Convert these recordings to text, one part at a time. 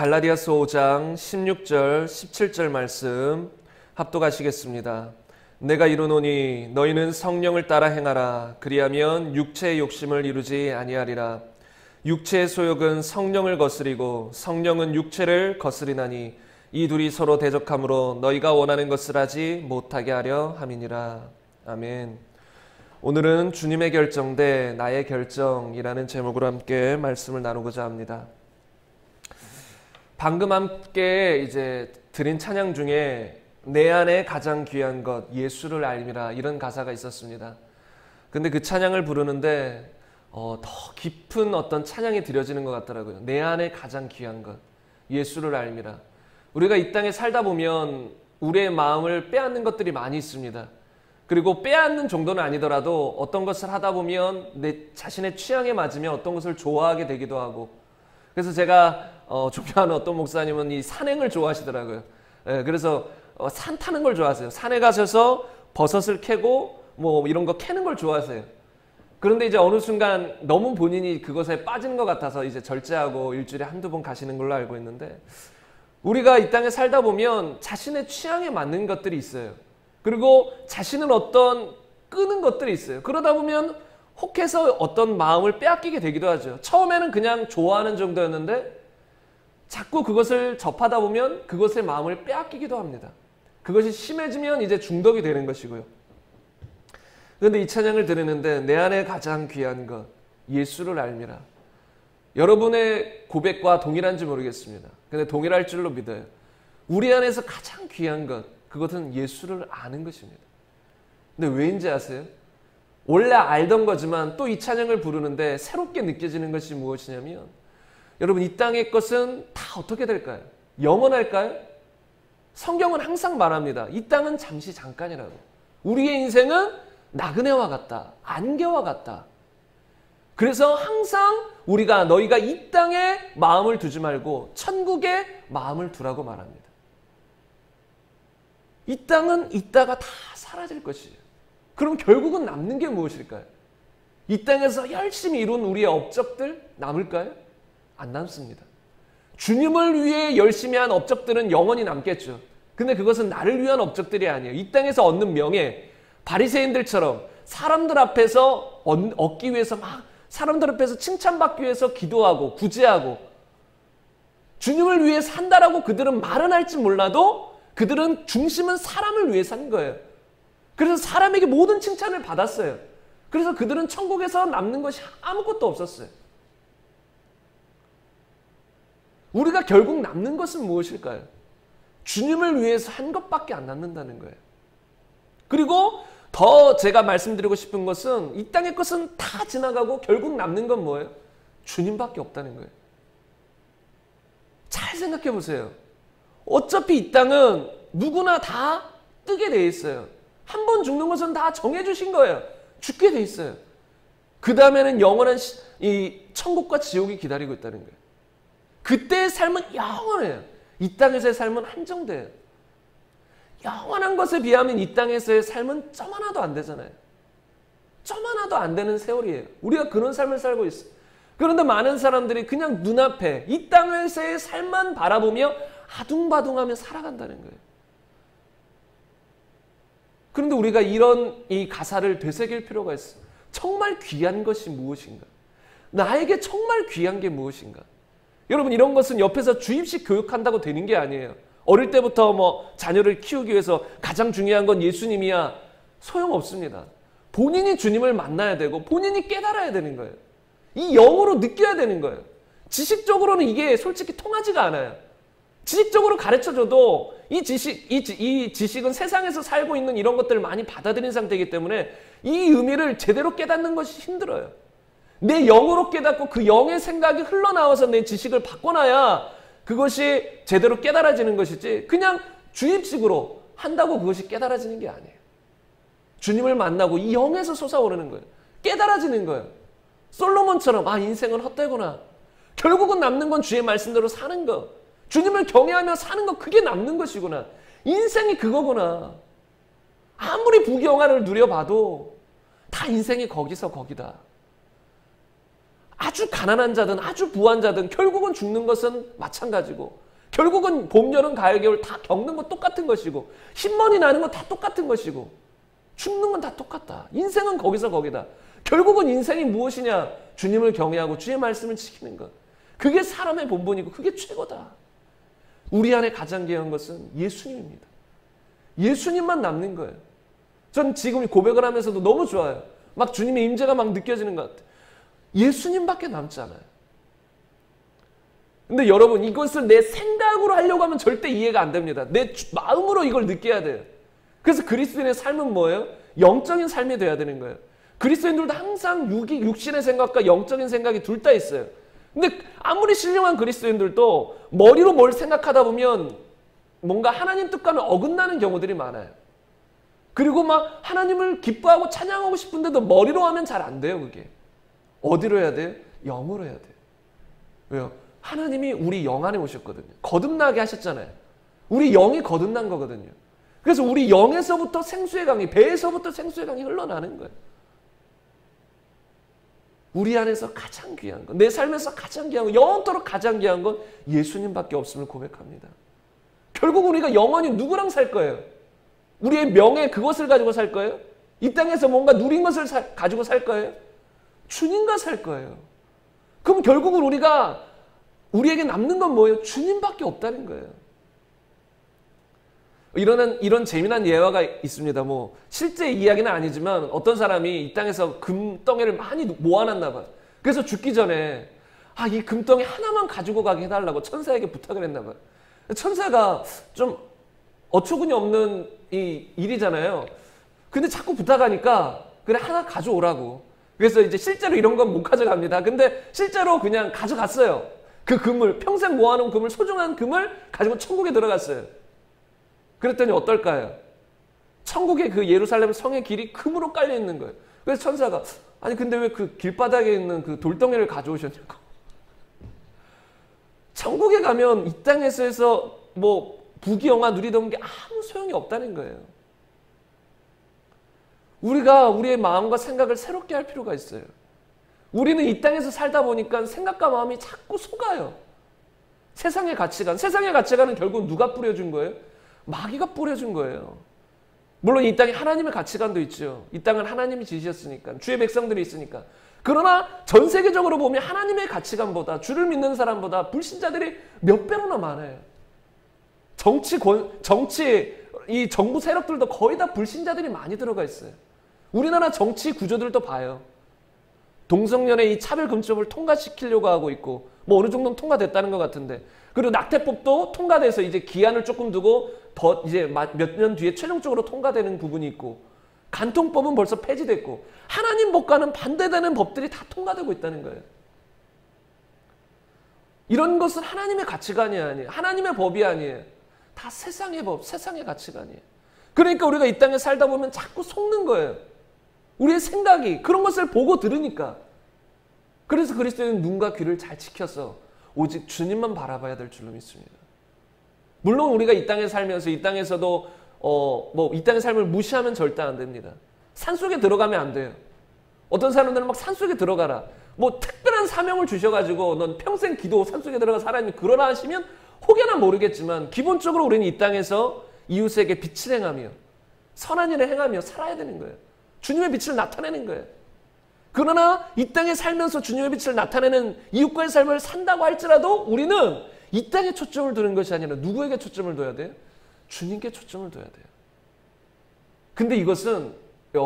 갈라디아서 5장 16절 17절 말씀 합독하시겠습니다. 내가 이르노니 너희는 성령을 따라 행하라. 그리하면 육체의 욕심을 이루지 아니하리라. 육체의 소욕은 성령을 거스리고 성령은 육체를 거스리나니 이 둘이 서로 대적하므로 너희가 원하는 것을 하지 못하게 하려 함이니라. 아멘. 오늘은 주님의 결정 대 나의 결정이라는 제목으로 함께 말씀을 나누고자 합니다. 방금 함께 드린 찬양 중에 내 안에 가장 귀한 것 예수를 알미라 이런 가사가 있었습니다. 근데 그 찬양을 부르는데 더 깊은 어떤 찬양이 드려지는 것 같더라고요. 내 안에 가장 귀한 것 예수를 알미라. 우리가 이 땅에 살다 보면 우리의 마음을 빼앗는 것들이 많이 있습니다. 그리고 빼앗는 정도는 아니더라도 어떤 것을 하다 보면 내 자신의 취향에 맞으면 어떤 것을 좋아하게 되기도 하고, 그래서 제가 존경하는 어떤 목사님은 이 산행을 좋아하시더라고요. 그래서 산 타는 걸 좋아하세요. 산에 가셔서 버섯을 캐고 뭐 이런 거 캐는 걸 좋아하세요. 그런데 이제 어느 순간 너무 본인이 그것에 빠진 것 같아서 이제 절제하고 일주일에 한두 번 가시는 걸로 알고 있는데, 우리가 이 땅에 살다 보면 자신의 취향에 맞는 것들이 있어요. 그리고 자신은 어떤 끄는 것들이 있어요. 그러다 보면 혹해서 어떤 마음을 빼앗기게 되기도 하죠. 처음에는 그냥 좋아하는 정도였는데 자꾸 그것을 접하다 보면 그것의 마음을 빼앗기기도 합니다. 그것이 심해지면 이제 중독이 되는 것이고요. 그런데 이 찬양을 들으는데 내 안에 가장 귀한 것 예수를 알미라. 여러분의 고백과 동일한지 모르겠습니다. 근데 동일할 줄로 믿어요. 우리 안에서 가장 귀한 것, 그것은 예수를 아는 것입니다. 근데 왜인지 아세요? 원래 알던 거지만 또 이 찬양을 부르는데 새롭게 느껴지는 것이 무엇이냐면, 여러분 이 땅의 것은 다 어떻게 될까요? 영원할까요? 성경은 항상 말합니다. 이 땅은 잠시 잠깐이라고. 우리의 인생은 나그네와 같다. 안개와 같다. 그래서 항상 우리가 너희가 이 땅에 마음을 두지 말고 천국에 마음을 두라고 말합니다. 이 땅은 있다가 다 사라질 것이에요. 그럼 결국은 남는 게 무엇일까요? 이 땅에서 열심히 이룬 우리의 업적들 남을까요? 안 남습니다. 주님을 위해 열심히 한 업적들은 영원히 남겠죠. 근데 그것은 나를 위한 업적들이 아니에요. 이 땅에서 얻는 명예, 바리새인들처럼 사람들 앞에서 얻기 위해서 막 사람들 앞에서 칭찬받기 위해서 기도하고 구제하고 주님을 위해 산다라고 그들은 말은 할지 몰라도 그들은 중심은 사람을 위해 산 거예요. 그래서 사람에게 모든 칭찬을 받았어요. 그래서 그들은 천국에서 남는 것이 아무것도 없었어요. 우리가 결국 남는 것은 무엇일까요? 주님을 위해서 한 것밖에 안 남는다는 거예요. 그리고 더 제가 말씀드리고 싶은 것은 이 땅의 것은 다 지나가고 결국 남는 건 뭐예요? 주님밖에 없다는 거예요. 잘 생각해 보세요. 어차피 이 땅은 누구나 다 뜨게 돼 있어요. 한 번 죽는 것은 다 정해주신 거예요. 죽게 돼 있어요. 그 다음에는 영원한 이 천국과 지옥이 기다리고 있다는 거예요. 그때의 삶은 영원해요. 이 땅에서의 삶은 한정돼요. 영원한 것에 비하면 이 땅에서의 삶은 점 하나도 안 되잖아요. 점 하나도 안 되는 세월이에요. 우리가 그런 삶을 살고 있어요. 그런데 많은 사람들이 그냥 눈앞에 이 땅에서의 삶만 바라보며 아둥바둥하며 살아간다는 거예요. 그런데 우리가 이 가사를 되새길 필요가 있어요. 정말 귀한 것이 무엇인가? 나에게 정말 귀한 게 무엇인가? 여러분 이런 것은 옆에서 주입식 교육한다고 되는 게 아니에요. 어릴 때부터 자녀를 키우기 위해서 가장 중요한 건 예수님이야. 소용없습니다. 본인이 주님을 만나야 되고 본인이 깨달아야 되는 거예요. 이 영으로 느껴야 되는 거예요. 지식적으로는 이게 솔직히 통하지가 않아요. 지식적으로 가르쳐줘도 이 지식은 세상에서 살고 있는 이런 것들을 많이 받아들인 상태이기 때문에 이 의미를 제대로 깨닫는 것이 힘들어요. 내 영으로 깨닫고 그 영의 생각이 흘러나와서 내 지식을 바꿔놔야 그것이 제대로 깨달아지는 것이지, 그냥 주입식으로 한다고 그것이 깨달아지는 게 아니에요. 주님을 만나고 이 영에서 솟아오르는 거예요. 깨달아지는 거예요. 솔로몬처럼 인생은 헛되구나. 결국은 남는 건 주의 말씀대로 사는 거. 주님을 경외하며 사는 거, 그게 남는 것이구나. 인생이 그거구나. 아무리 부귀영화를 누려봐도 다 인생이 거기서 거기다. 아주 가난한 자든 아주 부한 자든 결국은 죽는 것은 마찬가지고, 결국은 봄, 여름, 가을, 겨울 다 겪는 건 똑같은 것이고, 흰머리 나는 건 다 똑같은 것이고, 죽는 건 다 똑같다. 인생은 거기서 거기다. 결국은 인생이 무엇이냐? 주님을 경외하고 주의 말씀을 지키는 것. 그게 사람의 본분이고 그게 최고다. 우리 안에 가장 귀한 것은 예수님입니다. 예수님만 남는 거예요. 전 지금 고백을 하면서도 너무 좋아요. 막 주님의 임재가 막 느껴지는 것 같아요. 예수님밖에 남지 않아요. 근데 여러분, 이것을 내 생각으로 하려고 하면 절대 이해가 안 됩니다. 내 마음으로 이걸 느껴야 돼요. 그래서 그리스도인의 삶은 뭐예요? 영적인 삶이 돼야 되는 거예요. 그리스도인들도 항상 육신의 생각과 영적인 생각이 둘 다 있어요. 근데 아무리 신령한 그리스도인들도 머리로 뭘 생각하다 보면 뭔가 하나님 뜻과는 어긋나는 경우들이 많아요. 그리고 막 하나님을 기뻐하고 찬양하고 싶은데도 머리로 하면 잘 안 돼요, 그게. 어디로 해야 돼요? 영으로 해야 돼요. 왜요? 하나님이 우리 영 안에 오셨거든요. 거듭나게 하셨잖아요. 우리 영이 거듭난 거거든요. 그래서 우리 영에서부터 생수의 강이, 배에서부터 생수의 강이 흘러나는 거예요. 우리 안에서 가장 귀한 건, 내 삶에서 가장 귀한 건, 영원토록 가장 귀한 건 예수님밖에 없음을 고백합니다. 결국 우리가 영원히 누구랑 살 거예요? 우리의 명예 그것을 가지고 살 거예요? 이 땅에서 뭔가 누린 것을 가지고 살 거예요? 주님과 살 거예요. 그럼 결국은 우리에게 남는 건 뭐예요? 주님밖에 없다는 거예요. 이런 재미난 예화가 있습니다. 뭐 실제 이야기는 아니지만 어떤 사람이 이 땅에서 금덩이를 많이 모아놨나 봐요. 그래서 죽기 전에 이 금덩이 하나만 가지고 가게 해달라고 천사에게 부탁을 했나 봐요. 천사가 좀 어처구니 없는 이 일이잖아요. 근데 자꾸 부탁하니까 그래 하나 가져오라고. 그래서 이제 실제로 이런 건 못 가져갑니다. 근데 실제로 그냥 가져갔어요. 그 금을, 평생 모아놓은 금을, 소중한 금을 가지고 천국에 들어갔어요. 그랬더니 어떨까요? 천국의 그 예루살렘 성의 길이 금으로 깔려 있는 거예요. 그래서 천사가 아니 근데 왜 그 길바닥에 있는 그 돌덩이를 가져오셨냐고. 천국에 가면 이 땅에서 뭐 부귀영화 누리던 게 아무 소용이 없다는 거예요. 우리가 우리의 마음과 생각을 새롭게 할 필요가 있어요. 우리는 이 땅에서 살다 보니까 생각과 마음이 자꾸 속아요. 세상의 가치관은 결국 누가 뿌려준 거예요? 마귀가 뿌려준 거예요. 물론 이 땅에 하나님의 가치관도 있죠. 이 땅은 하나님이 지으셨으니까, 주의 백성들이 있으니까. 그러나 전 세계적으로 보면 하나님의 가치관보다, 주를 믿는 사람보다 불신자들이 몇 배로나 많아요. 이 정부 세력들도 거의 다 불신자들이 많이 들어가 있어요. 우리나라 정치 구조들도 봐요. 동성연애 이 차별금지법을 통과시키려고 하고 있고, 뭐 어느 정도는 통과됐다는 것 같은데, 그리고 낙태법도 통과돼서 이제 기한을 조금 두고 더 이제 몇 년 뒤에 최종적으로 통과되는 부분이 있고, 간통법은 벌써 폐지됐고, 하나님 법과는 반대되는 법들이 다 통과되고 있다는 거예요. 이런 것은 하나님의 가치관이 아니에요. 하나님의 법이 아니에요. 다 세상의 법, 세상의 가치관이에요. 그러니까 우리가 이 땅에 살다 보면 자꾸 속는 거예요. 우리의 생각이 그런 것을 보고 들으니까. 그래서 그리스도인은 눈과 귀를 잘 지켜서 오직 주님만 바라봐야 될 줄로 믿습니다. 물론 우리가 이 땅에 살면서 이 땅에서도 이 땅의 삶을 무시하면 절대 안 됩니다. 산속에 들어가면 안 돼요. 어떤 사람들은 막 산속에 들어가라. 뭐 특별한 사명을 주셔가지고 넌 평생 기도 산속에 들어가 살아있는 그러나 하시면 혹여나 모르겠지만 기본적으로 우리는 이 땅에서 이웃에게 빛을 행하며 선한 일을 행하며 살아야 되는 거예요. 주님의 빛을 나타내는 거예요. 그러나 이 땅에 살면서 주님의 빛을 나타내는 이웃과의 삶을 산다고 할지라도 우리는 이 땅에 초점을 두는 것이 아니라 누구에게 초점을 둬야 돼요? 주님께 초점을 둬야 돼요. 근데 이것은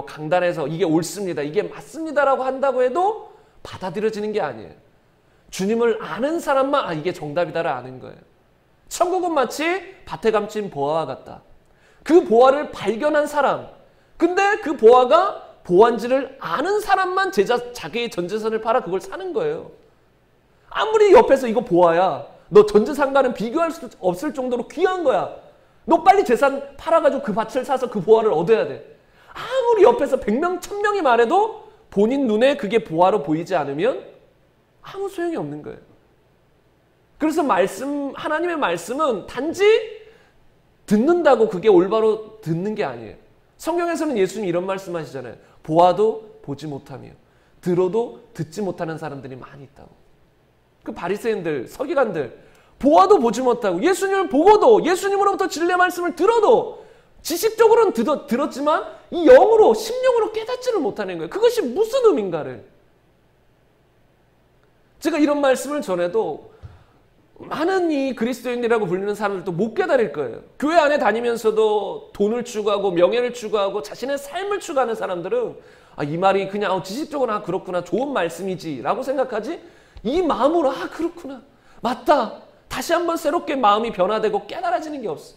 강단에서 이게 옳습니다, 이게 맞습니다라고 한다고 해도 받아들여지는 게 아니에요. 주님을 아는 사람만 이게 정답이다를 아는 거예요. 천국은 마치 밭에 감춘 보화와 같다. 그 보화를 발견한 사람, 근데 그 보화가 보화인지를 아는 사람만 자기의 전재산을 팔아 그걸 사는 거예요. 아무리 옆에서 이거 보화야, 너 전재산과는 비교할 수 없을 정도로 귀한 거야, 너 빨리 재산 팔아가지고 그 밭을 사서 그 보화를 얻어야 돼. 아무리 옆에서 100명, 1000명이 말해도 본인 눈에 그게 보화로 보이지 않으면 아무 소용이 없는 거예요. 그래서 하나님의 말씀은 단지 듣는다고 그게 올바로 듣는 게 아니에요. 성경에서는 예수님이 이런 말씀하시잖아요. 보아도 보지 못하며 들어도 듣지 못하는 사람들이 많이 있다고. 그 바리새인들, 서기관들 보아도 보지 못하고 예수님을 보고도 예수님으로부터 진리의 말씀을 들어도 지식적으로는 들었지만 이 영으로 심령으로 깨닫지를 못하는 거예요. 그것이 무슨 의미인가를. 제가 이런 말씀을 전해도 많은 이 그리스도인이라고 불리는 사람들도 못 깨달을 거예요. 교회 안에 다니면서도 돈을 추구하고 명예를 추구하고 자신의 삶을 추구하는 사람들은 이 말이 그냥 지식적으로 그렇구나 좋은 말씀이지 라고 생각하지, 이 마음으로 그렇구나 맞다 다시 한번 새롭게 마음이 변화되고 깨달아지는 게 없어.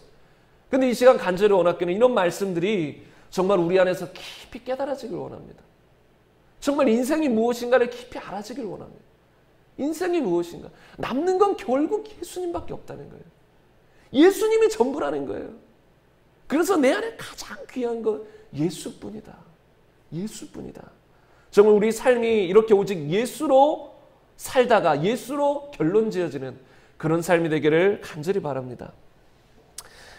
근데 이 시간 간절히 원하기는 이런 말씀들이 정말 우리 안에서 깊이 깨달아지길 원합니다. 정말 인생이 무엇인가를 깊이 알아지길 원합니다. 인생이 무엇인가? 남는 건 결국 예수님밖에 없다는 거예요. 예수님이 전부라는 거예요. 그래서 내 안에 가장 귀한 건 예수뿐이다. 예수뿐이다. 정말 우리 삶이 이렇게 오직 예수로 살다가 예수로 결론 지어지는 그런 삶이 되기를 간절히 바랍니다.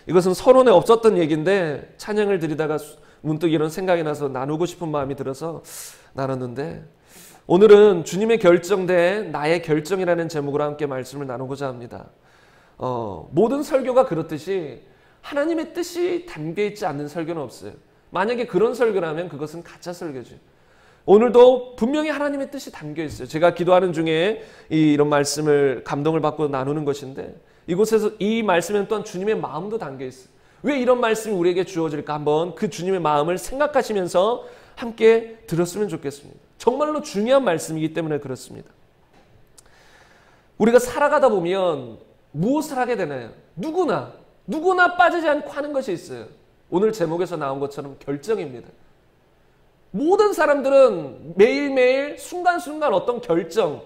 이것은 서론에 없었던 얘기인데 찬양을 드리다가 문득 이런 생각이 나서 나누고 싶은 마음이 들어서 나눴는데, 오늘은 주님의 결정대 나의 결정이라는 제목으로 함께 말씀을 나누고자 합니다. 모든 설교가 그렇듯이 하나님의 뜻이 담겨있지 않는 설교는 없어요. 만약에 그런 설교라면 그것은 가짜 설교죠. 오늘도 분명히 하나님의 뜻이 담겨있어요. 제가 기도하는 중에 이런 말씀을 감동을 받고 나누는 것인데, 이곳에서 이 말씀에는 또한 주님의 마음도 담겨있어요. 왜 이런 말씀이 우리에게 주어질까? 한번 그 주님의 마음을 생각하시면서 함께 들었으면 좋겠습니다. 정말로 중요한 말씀이기 때문에 그렇습니다. 우리가 살아가다 보면 무엇을 하게 되나요? 누구나 빠지지 않고 하는 것이 있어요. 오늘 제목에서 나온 것처럼 결정입니다. 모든 사람들은 매일매일 순간순간 어떤 결정,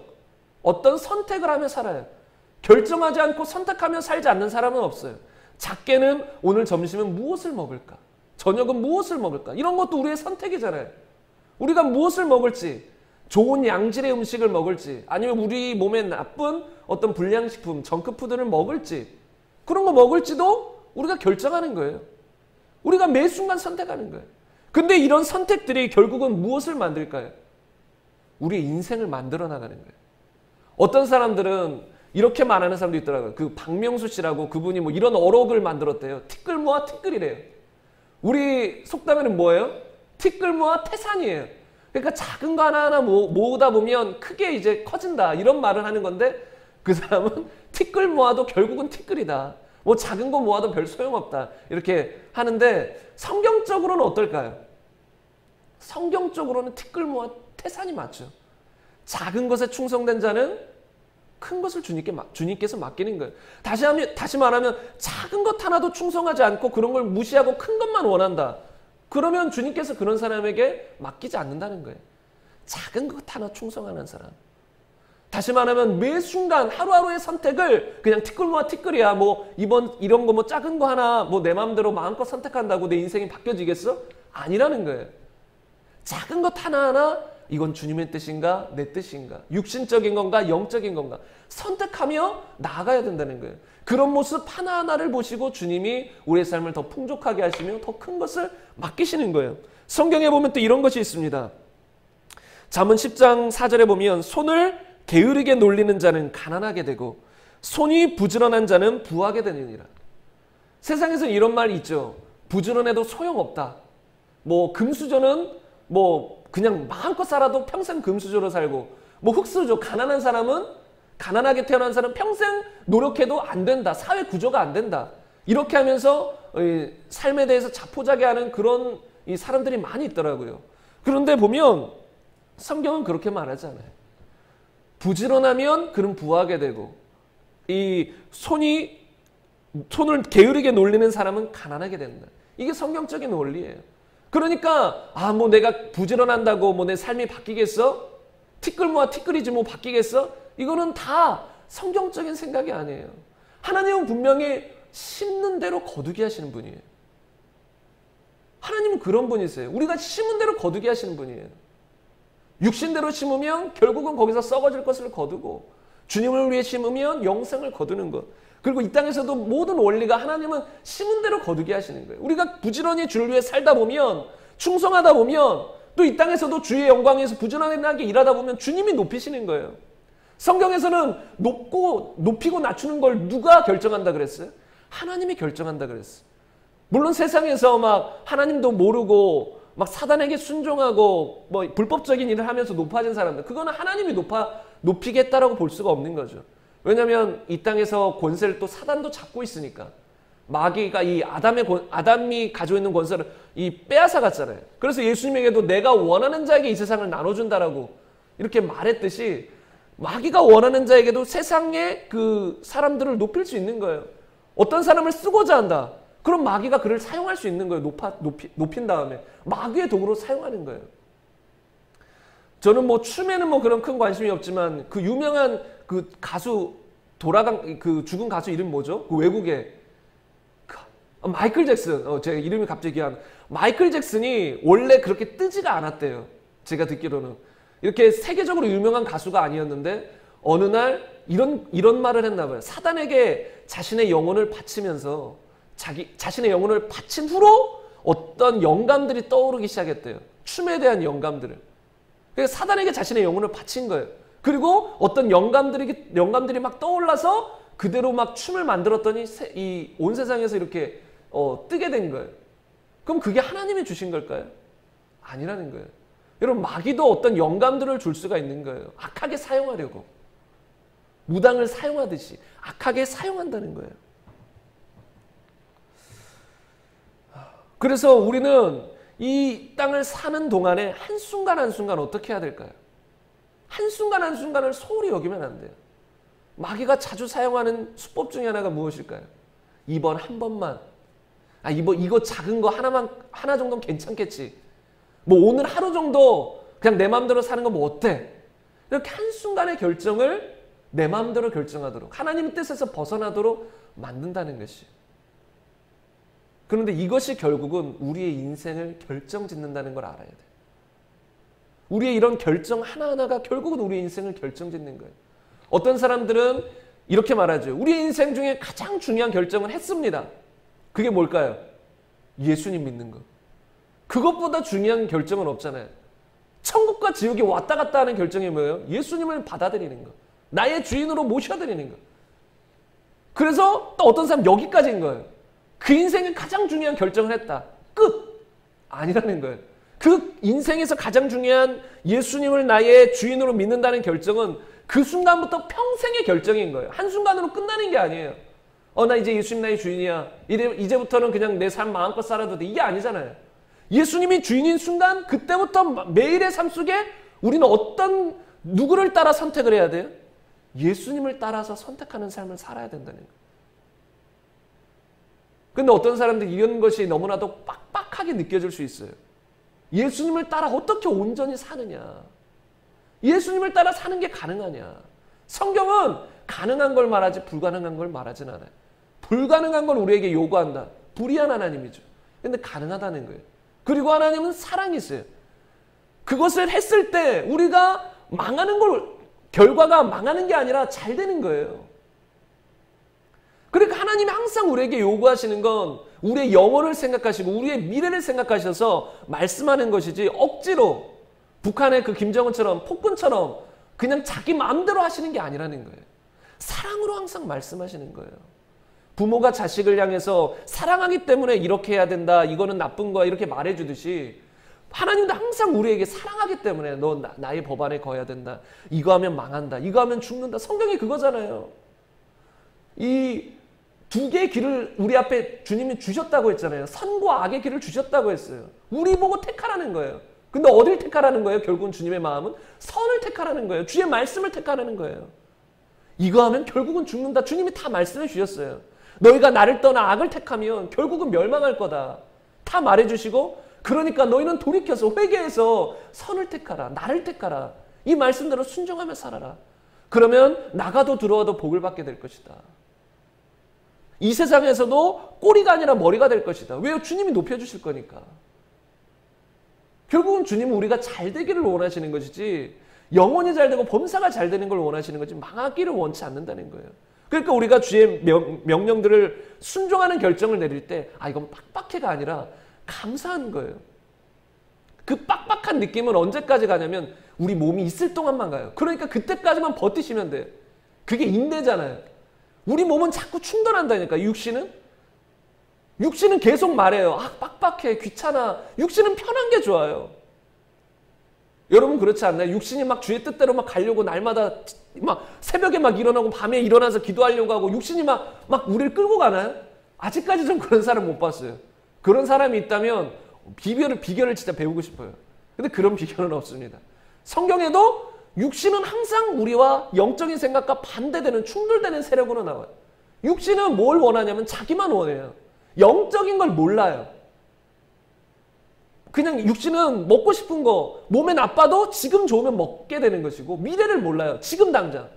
어떤 선택을 하며 살아요. 결정하지 않고 선택하며 살지 않는 사람은 없어요. 작게는 오늘 점심은 무엇을 먹을까? 저녁은 무엇을 먹을까? 이런 것도 우리의 선택이잖아요. 우리가 무엇을 먹을지, 좋은 양질의 음식을 먹을지, 아니면 우리 몸에 나쁜 어떤 불량식품, 정크푸드를 먹을지, 그런 거 먹을지도 우리가 결정하는 거예요. 우리가 매 순간 선택하는 거예요. 근데 이런 선택들이 결국은 무엇을 만들까요? 우리의 인생을 만들어 나가는 거예요. 어떤 사람들은 이렇게 말하는 사람도 있더라고요. 그 박명수 씨라고, 그분이 뭐 이런 어록을 만들었대요. 티끌 모아 티끌이래요. 우리 속담에는 뭐예요? 티끌 모아 태산이에요. 그러니까 작은 거 하나하나 모으다 보면 크게 이제 커진다, 이런 말을 하는 건데, 그 사람은 티끌 모아도 결국은 티끌이다. 뭐 작은 거 모아도 별 소용없다, 이렇게 하는데, 성경적으로는 어떨까요? 성경적으로는 티끌 모아 태산이 맞죠. 작은 것에 충성된 자는 큰 것을 주님께서 맡기는 거예요. 다시 말하면 작은 것 하나도 충성하지 않고 그런 걸 무시하고 큰 것만 원한다. 그러면 주님께서 그런 사람에게 맡기지 않는다는 거예요. 작은 것 하나 충성하는 사람. 다시 말하면 매 순간 하루하루의 선택을 그냥 티끌 모아 티끌이야. 뭐 이런 거 뭐 작은 거 하나 뭐 내 마음대로 마음껏 선택한다고 내 인생이 바뀌어지겠어? 아니라는 거예요. 작은 것 하나하나 이건 주님의 뜻인가 내 뜻인가, 육신적인 건가 영적인 건가 선택하며 나아가야 된다는 거예요. 그런 모습 하나하나를 보시고 주님이 우리의 삶을 더 풍족하게 하시며 더 큰 것을 맡기시는 거예요. 성경에 보면 또 이런 것이 있습니다. 잠언 10장 4절에 보면 손을 게으르게 놀리는 자는 가난하게 되고 손이 부지런한 자는 부하게 되느니라. 세상에서 이런 말이 있죠. 부지런해도 소용없다. 뭐 금수저는 뭐 그냥 마음껏 살아도 평생 금수저로 살고, 뭐 흙수저, 가난한 사람은, 가난하게 태어난 사람은 평생 노력해도 안 된다. 사회 구조가 안 된다. 이렇게 하면서 삶에 대해서 자포자기하는 그런 이 사람들이 많이 있더라고요. 그런데 보면 성경은 그렇게 말하지 않아요. 부지런하면 그는 부하게 되고, 이 손을 게으르게 놀리는 사람은 가난하게 된다. 이게 성경적인 원리예요. 그러니까 뭐 내가 부지런한다고 뭐 내 삶이 바뀌겠어? 티끌 모아 티끌이지 뭐 바뀌겠어? 이거는 다 성경적인 생각이 아니에요. 하나님은 분명히 심는 대로 거두게 하시는 분이에요. 하나님은 그런 분이세요. 우리가 심은 대로 거두게 하시는 분이에요. 육신대로 심으면 결국은 거기서 썩어질 것을 거두고, 주님을 위해 심으면 영생을 거두는 것. 그리고 이 땅에서도 모든 원리가 하나님은 심은 대로 거두게 하시는 거예요. 우리가 부지런히 주를 위해 살다 보면, 충성하다 보면 또 이 땅에서도 주의 영광에서 부지런하게 일하다 보면 주님이 높이시는 거예요. 성경에서는 높이고 낮추는 걸 누가 결정한다 그랬어요? 하나님이 결정한다 그랬어요. 물론 세상에서 막 하나님도 모르고 막 사단에게 순종하고 뭐 불법적인 일을 하면서 높아진 사람들, 그거는 하나님이 높이겠다라고 볼 수가 없는 거죠. 왜냐하면 이 땅에서 권세를 또 사단도 잡고 있으니까. 마귀가 이 아담이 가지고 있는 권세를 빼앗아 갔잖아요. 그래서 예수님에게도 내가 원하는 자에게 이 세상을 나눠준다라고 이렇게 말했듯이 마귀가 원하는 자에게도 세상의 그 사람들을 높일 수 있는 거예요. 어떤 사람을 쓰고자 한다. 그럼 마귀가 그를 사용할 수 있는 거예요. 높인 다음에 마귀의 도구로 사용하는 거예요. 저는 뭐 춤에는 뭐 그런 큰 관심이 없지만 그 유명한 그 가수 죽은 가수 이름 뭐죠? 그 외국의 마이클 잭슨. 제 이름이 갑자기 기억. 마이클 잭슨이 원래 그렇게 뜨지가 않았대요. 제가 듣기로는 이렇게 세계적으로 유명한 가수가 아니었는데 어느 날 이런 말을 했나 봐요. 사단에게 자신의 영혼을 바치면서 자신의 영혼을 바친 후로 어떤 영감들이 떠오르기 시작했대요. 춤에 대한 영감들을. 그래서 사단에게 자신의 영혼을 바친 거예요. 그리고 어떤 영감들이 막 떠올라서 그대로 막 춤을 만들었더니 이 온 세상에서 이렇게 뜨게 된 거예요. 그럼 그게 하나님이 주신 걸까요? 아니라는 거예요. 여러분, 마귀도 어떤 영감들을 줄 수가 있는 거예요. 악하게 사용하려고. 무당을 사용하듯이 악하게 사용한다는 거예요. 그래서 우리는 이 땅을 사는 동안에 한순간 한순간 어떻게 해야 될까요? 한순간 한순간을 소홀히 여기면 안 돼요. 마귀가 자주 사용하는 수법 중에 하나가 무엇일까요? 이번 한 번만. 이거 작은 거 하나 정도는 괜찮겠지. 뭐 오늘 하루 정도 그냥 내 마음대로 사는 거 뭐 어때? 이렇게 한순간의 결정을 내 마음대로 결정하도록, 하나님의 뜻에서 벗어나도록 만든다는 것이. 그런데 이것이 결국은 우리의 인생을 결정짓는다는 걸 알아야 돼요. 우리의 이런 결정 하나하나가 결국은 우리의 인생을 결정짓는 거예요. 어떤 사람들은 이렇게 말하죠. 우리 인생 중에 가장 중요한 결정을 했습니다. 그게 뭘까요? 예수님 믿는 거. 그것보다 중요한 결정은 없잖아요. 천국과 지옥이 왔다 갔다 하는 결정이 뭐예요? 예수님을 받아들이는 거. 나의 주인으로 모셔드리는 거. 그래서 또 어떤 사람 여기까지인 거예요. 그 인생의 가장 중요한 결정을 했다. 끝! 아니라는 거예요. 그 인생에서 가장 중요한 예수님을 나의 주인으로 믿는다는 결정은 그 순간부터 평생의 결정인 거예요. 한순간으로 끝나는 게 아니에요. 나 이제 예수님 나의 주인이야. 이제부터는 그냥 내 삶 마음껏 살아도 돼. 이게 아니잖아요. 예수님이 주인인 순간 그때부터 매일의 삶 속에 우리는 누구를 따라 선택을 해야 돼요? 예수님을 따라서 선택하는 삶을 살아야 된다는 거예요. 근데 어떤 사람들이 이런 것이 너무나도 빡빡하게 느껴질 수 있어요. 예수님을 따라 어떻게 온전히 사느냐. 예수님을 따라 사는 게 가능하냐. 성경은 가능한 걸 말하지 불가능한 걸 말하진 않아요. 불가능한 걸 우리에게 요구한다. 불의한 하나님이죠. 근데 가능하다는 거예요. 그리고 하나님은 사랑이세요. 그것을 했을 때 우리가 결과가 망하는 게 아니라 잘 되는 거예요. 그러니까 하나님이 항상 우리에게 요구하시는 건 우리의 영혼을 생각하시고 우리의 미래를 생각하셔서 말씀하는 것이지 억지로 북한의 그 김정은처럼 폭군처럼 그냥 자기 마음대로 하시는 게 아니라는 거예요. 사랑으로 항상 말씀하시는 거예요. 부모가 자식을 향해서 사랑하기 때문에 이렇게 해야 된다. 이거는 나쁜 거야. 이렇게 말해주듯이 하나님도 항상 우리에게 사랑하기 때문에 너 나의 법안에 거해야 된다. 이거 하면 망한다. 이거 하면 죽는다. 성경이 그거잖아요. 이 두 개의 길을 우리 앞에 주님이 주셨다고 했잖아요. 선과 악의 길을 주셨다고 했어요. 우리 보고 택하라는 거예요. 근데 어딜 택하라는 거예요? 결국은 주님의 마음은 선을 택하라는 거예요. 주의 말씀을 택하라는 거예요. 이거 하면 결국은 죽는다. 주님이 다 말씀해 주셨어요. 너희가 나를 떠나 악을 택하면 결국은 멸망할 거다. 다 말해주시고 그러니까 너희는 돌이켜서 회개해서 선을 택하라. 나를 택하라. 이 말씀대로 순종하며 살아라. 그러면 나가도 들어와도 복을 받게 될 것이다. 이 세상에서도 꼬리가 아니라 머리가 될 것이다. 왜요? 주님이 높여주실 거니까. 결국은 주님은 우리가 잘 되기를 원하시는 것이지 영혼이 잘 되고 범사가 잘 되는 걸 원하시는 거지 망하기를 원치 않는다는 거예요. 그러니까 우리가 주의 명령들을 순종하는 결정을 내릴 때 이건 빡빡해가 아니라 감사한 거예요. 그 빡빡한 느낌은 언제까지 가냐면 우리 몸이 있을 동안만 가요. 그러니까 그때까지만 버티시면 돼요. 그게 인내잖아요. 우리 몸은 자꾸 충돌한다니까. 육신은 계속 말해요. 아, 빡빡해, 귀찮아. 육신은 편한 게 좋아요. 여러분 그렇지 않나요? 육신이 막 주의 뜻대로 막 가려고 날마다 막 새벽에 막 일어나고 밤에 일어나서 기도하려고 하고 육신이 막 우리를 끌고 가나요? 아직까지 좀 그런 사람 못 봤어요. 그런 사람이 있다면 비결을 진짜 배우고 싶어요. 근데 그런 비결은 없습니다. 성경에도 육신은 항상 우리와 영적인 생각과 반대되는 충돌되는 세력으로 나와요. 육신은 뭘 원하냐면 자기만 원해요. 영적인 걸 몰라요. 그냥 육신은 먹고 싶은 거, 몸에 나빠도 지금 좋으면 먹게 되는 것이고 미래를 몰라요. 지금 당장.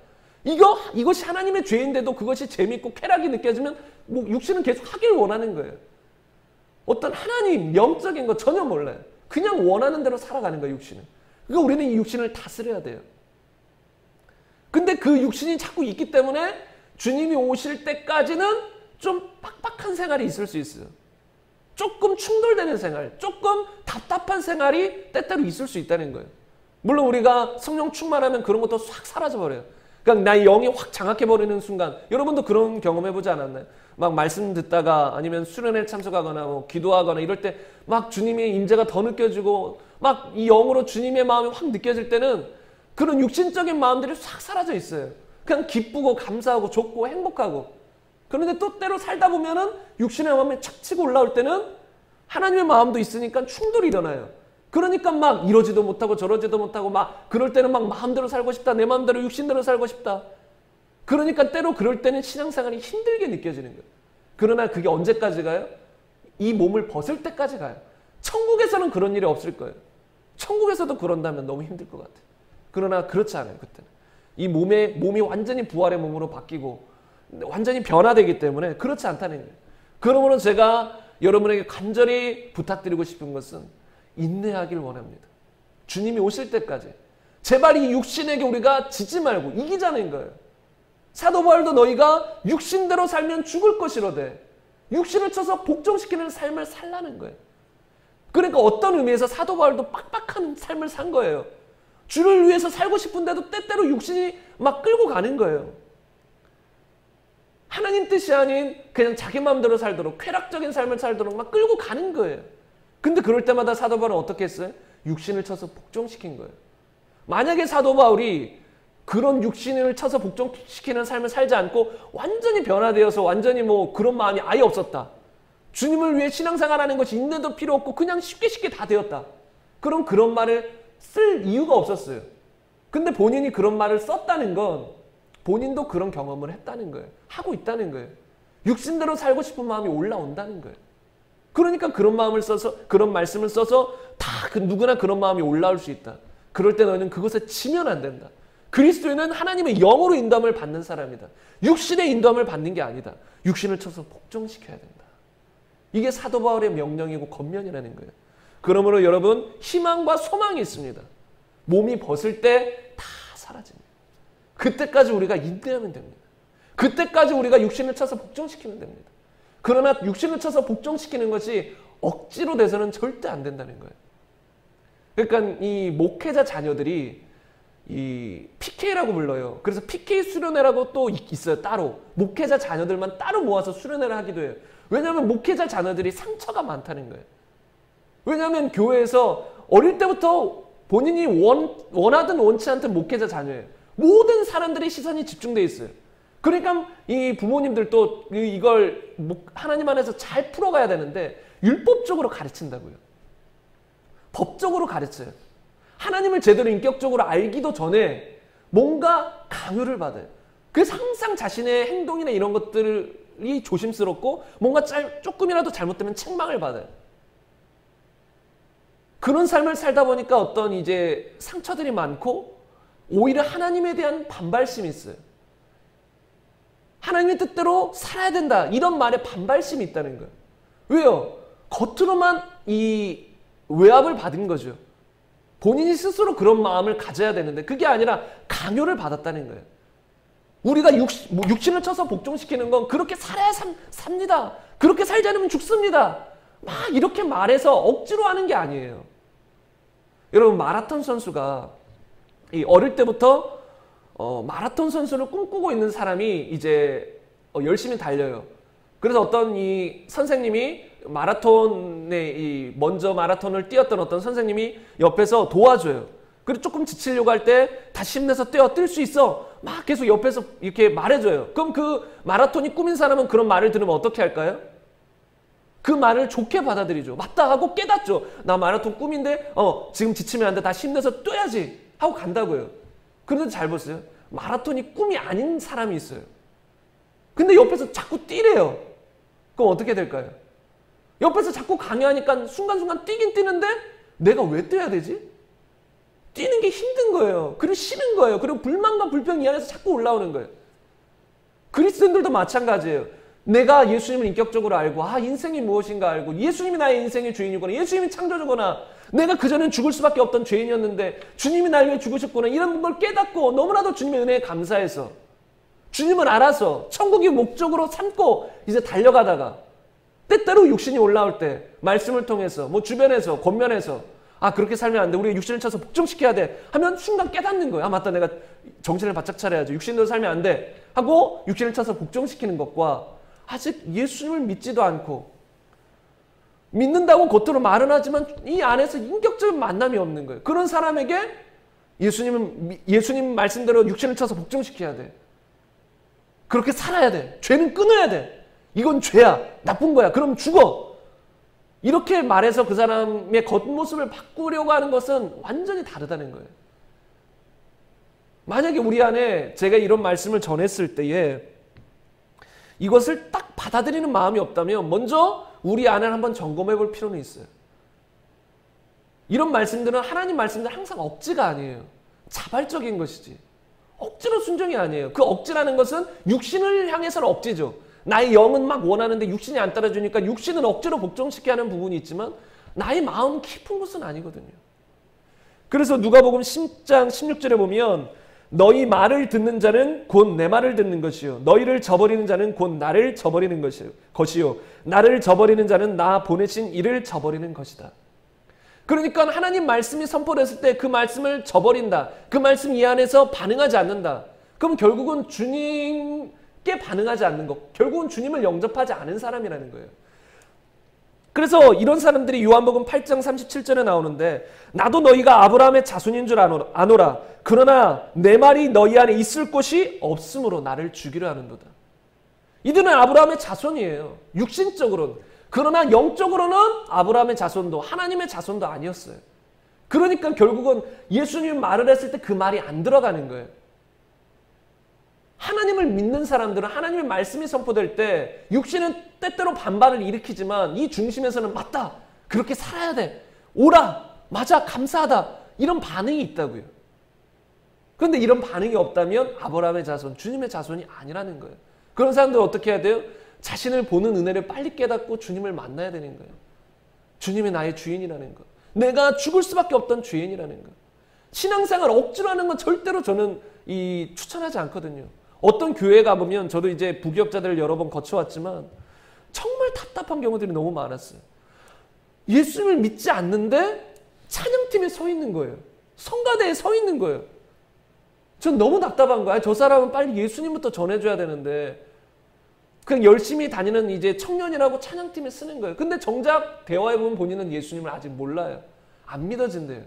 이것이 하나님의 죄인데도 그것이 재밌고 쾌락이 느껴지면 뭐 육신은 계속 하길 원하는 거예요. 어떤 하나님, 영적인 거 전혀 몰라요. 그냥 원하는 대로 살아가는 거예요, 육신은. 그러니까 우리는 이 육신을 다스려야 돼요. 근데 그 육신이 자꾸 있기 때문에 주님이 오실 때까지는 좀 빡빡한 생활이 있을 수 있어요. 조금 충돌되는 생활, 조금 답답한 생활이 때때로 있을 수 있다는 거예요. 물론 우리가 성령 충만하면 그런 것도 확 사라져버려요. 그러니까 나의 영이 확 장악해버리는 순간, 여러분도 그런 경험해보지 않았나요? 막 말씀 듣다가 아니면 수련회에 참석하거나 뭐 기도하거나 이럴 때 막 주님의 임재가 더 느껴지고 막 이 영으로 주님의 마음이 확 느껴질 때는 그런 육신적인 마음들이 확 사라져 있어요. 그냥 기쁘고 감사하고 좋고 행복하고. 그런데 또 때로 살다 보면은 육신의 마음이 착 치고 올라올 때는 하나님의 마음도 있으니까 충돌이 일어나요. 그러니까 막 이러지도 못하고 저러지도 못하고 막 그럴 때는 막 마음대로 살고 싶다. 내 마음대로 육신대로 살고 싶다. 그러니까 때로 그럴 때는 신앙생활이 힘들게 느껴지는 거예요. 그러나 그게 언제까지 가요? 이 몸을 벗을 때까지 가요. 천국에서는 그런 일이 없을 거예요. 천국에서도 그런다면 너무 힘들 것 같아요. 그러나 그렇지 않아요. 그때는. 이 몸이 완전히 부활의 몸으로 바뀌고 완전히 변화되기 때문에 그렇지 않다는 거예요. 그러므로 제가 여러분에게 간절히 부탁드리고 싶은 것은 인내하길 원합니다. 주님이 오실 때까지. 제발 이 육신에게 우리가 지지 말고 이기자는 거예요. 사도 바울도 너희가 육신대로 살면 죽을 것이로되 육신을 쳐서 복종시키는 삶을 살라는 거예요. 그러니까 어떤 의미에서 사도 바울도 빡빡한 삶을 산 거예요. 주를 위해서 살고 싶은데도 때때로 육신이 막 끌고 가는 거예요. 하나님 뜻이 아닌 그냥 자기 마음대로 살도록 쾌락적인 삶을 살도록 막 끌고 가는 거예요. 근데 그럴 때마다 사도 바울은 어떻게 했어요? 육신을 쳐서 복종시킨 거예요. 만약에 사도 바울이 그런 육신을 쳐서 복종시키는 삶을 살지 않고 완전히 변화되어서 완전히 뭐 그런 마음이 아예 없었다. 주님을 위해 신앙생활하는 것이 인내도 필요 없고 그냥 쉽게 다 되었다. 그럼 그런 말을 쓸 이유가 없었어요. 근데 본인이 그런 말을 썼다는 건 본인도 그런 경험을 했다는 거예요. 하고 있다는 거예요. 육신대로 살고 싶은 마음이 올라온다는 거예요. 그러니까 그런 마음을 써서 그런 말씀을 써서 다 누구나 그런 마음이 올라올 수 있다. 그럴 때 너희는 그것에 지면 안 된다. 그리스도인은 하나님의 영으로 인도함을 받는 사람이다. 육신의 인도함을 받는 게 아니다. 육신을 쳐서 복종시켜야 된다. 이게 사도 바울의 명령이고 권면이라는 거예요. 그러므로 여러분 희망과 소망이 있습니다. 몸이 벗을 때 다 사라집니다. 그때까지 우리가 인내하면 됩니다. 그때까지 우리가 육신을 쳐서 복종시키면 됩니다. 그러나 육신을 쳐서 복종시키는 것이 억지로 돼서는 절대 안 된다는 거예요. 그러니까 이 목회자 자녀들이 이 PK라고 불러요. 그래서 PK 수련회라고 또 있어요. 따로. 목회자 자녀들만 따로 모아서 수련회를 하기도 해요. 왜냐하면 목회자 자녀들이 상처가 많다는 거예요. 왜냐하면 교회에서 어릴 때부터 본인이 원하든 원치 않든 목회자 자녀예요. 모든 사람들의 시선이 집중되어 있어요. 그러니까 이 부모님들도 이걸 하나님 안에서 잘 풀어가야 되는데 율법적으로 가르친다고요. 법적으로 가르쳐요. 하나님을 제대로 인격적으로 알기도 전에 뭔가 강요를 받아요. 그래서 항상 자신의 행동이나 이런 것들이 조심스럽고 뭔가 조금이라도 잘못되면 책망을 받아요. 그런 삶을 살다 보니까 어떤 이제 상처들이 많고 오히려 하나님에 대한 반발심이 있어요. 하나님의 뜻대로 살아야 된다. 이런 말에 반발심이 있다는 거예요. 왜요? 겉으로만 이 외압을 받은 거죠. 본인이 스스로 그런 마음을 가져야 되는데 그게 아니라 강요를 받았다는 거예요. 우리가 육신을 쳐서 복종시키는 건 그렇게 살아야 삽니다. 그렇게 살지 않으면 죽습니다. 막 이렇게 말해서 억지로 하는 게 아니에요. 여러분 마라톤 선수가 이 어릴 때부터 마라톤 선수를 꿈꾸고 있는 사람이 이제 열심히 달려요. 그래서 어떤 이 선생님이 마라톤에 먼저 마라톤을 뛰었던 어떤 선생님이 옆에서 도와줘요. 그리고 조금 지치려고 할 때 다시 힘내서 뛰어, 뛸 수 있어. 막 계속 옆에서 이렇게 말해줘요. 그럼 그 마라톤이 꿈인 사람은 그런 말을 들으면 어떻게 할까요? 그 말을 좋게 받아들이죠. 맞다 하고 깨닫죠. 나 마라톤 꿈인데 지금 지치면 안 돼. 다시 힘내서 뛰어야지 하고 간다고요. 그런데 잘 보세요. 마라톤이 꿈이 아닌 사람이 있어요. 근데 옆에서 자꾸 뛰래요. 그럼 어떻게 될까요? 옆에서 자꾸 강요하니까 순간순간 뛰긴 뛰는데 내가 왜 뛰어야 되지? 뛰는 게 힘든 거예요. 그리고 싫은 거예요. 그리고 불만과 불평 이 안에서 자꾸 올라오는 거예요. 그리스도인들도 마찬가지예요. 내가 예수님을 인격적으로 알고 인생이 무엇인가 알고 예수님이 나의 인생의 주인이구나. 예수님이 창조주구나. 내가 그전엔 죽을 수밖에 없던 죄인이었는데 주님이 날 위해 죽으셨구나. 이런 걸 깨닫고 너무나도 주님의 은혜에 감사해서 주님을 알아서 천국이 목적으로 삼고 이제 달려가다가 때때로 육신이 올라올 때 말씀을 통해서 뭐 주변에서 겉면에서 그렇게 살면 안 돼. 우리가 육신을 쳐서 복종시켜야 돼. 하면 순간 깨닫는 거예요. 맞다. 내가 정신을 바짝 차려야지. 육신으로 살면 안 돼. 하고 육신을 쳐서 복종시키는 것과 아직 예수님을 믿지도 않고 믿는다고 겉으로 말은 하지만 이 안에서 인격적인 만남이 없는 거예요. 그런 사람에게 예수님 말씀대로 육신을 쳐서 복종시켜야 돼. 그렇게 살아야 돼. 죄는 끊어야 돼. 이건 죄야. 나쁜 거야. 그럼 죽어. 이렇게 말해서 그 사람의 겉모습을 바꾸려고 하는 것은 완전히 다르다는 거예요. 만약에 우리 안에 제가 이런 말씀을 전했을 때에 이것을 딱 받아들이는 마음이 없다면 먼저 우리 안을 한번 점검해 볼 필요는 있어요. 이런 말씀들은 하나님 말씀들은 항상 억지가 아니에요. 자발적인 것이지. 억지로 순종이 아니에요. 그 억지라는 것은 육신을 향해서는 억지죠. 나의 영은 막 원하는데 육신이 안 따라주니까 육신은 억지로 복종시켜야 하는 부분이 있지만 나의 마음 깊은 것은 아니거든요. 그래서 누가복음 10장 16절에 보면 너희 말을 듣는 자는 곧 내 말을 듣는 것이요 너희를 저버리는 자는 곧 나를 저버리는 것이요 나를 저버리는 자는 나 보내신 이를 저버리는 것이다. 그러니까 하나님 말씀이 선포됐을 때 그 말씀을 저버린다. 그 말씀 이 안에서 반응하지 않는다. 그럼 결국은 주님께 반응하지 않는 것. 결국은 주님을 영접하지 않은 사람이라는 거예요. 그래서 이런 사람들이 요한복음 8장 37절에 나오는데 나도 너희가 아브라함의 자손인 줄 아노라. 그러나 내 말이 너희 안에 있을 곳이 없으므로 나를 죽이려 하는도다. 이들은 아브라함의 자손이에요. 육신적으로는. 그러나 영적으로는 아브라함의 자손도 하나님의 자손도 아니었어요. 그러니까 결국은 예수님 말을 했을 때 그 말이 안 들어가는 거예요. 하나님을 믿는 사람들은 하나님의 말씀이 선포될 때 육신은 때때로 반발을 일으키지만 이 중심에서는 맞다. 그렇게 살아야 돼. 오라. 맞아. 감사하다. 이런 반응이 있다고요. 그런데 이런 반응이 없다면 아브라함의 자손, 주님의 자손이 아니라는 거예요. 그런 사람들은 어떻게 해야 돼요? 자신을 보는 은혜를 빨리 깨닫고 주님을 만나야 되는 거예요. 주님이 나의 주인이라는 것. 내가 죽을 수밖에 없던 주인이라는 것. 신앙생활 억지로 하는 건 절대로 저는 추천하지 않거든요. 어떤 교회 가보면 저도 이제 부교역자들을 여러 번 거쳐왔지만 정말 답답한 경우들이 너무 많았어요. 예수님을 믿지 않는데 찬양팀에 서 있는 거예요. 성가대에 서 있는 거예요. 전 너무 답답한 거야. 저 사람은 빨리 예수님부터 전해줘야 되는데 그냥 열심히 다니는 이제 청년이라고 찬양팀에 쓰는 거예요. 근데 정작 대화해보면 본인은 예수님을 아직 몰라요. 안 믿어진대요.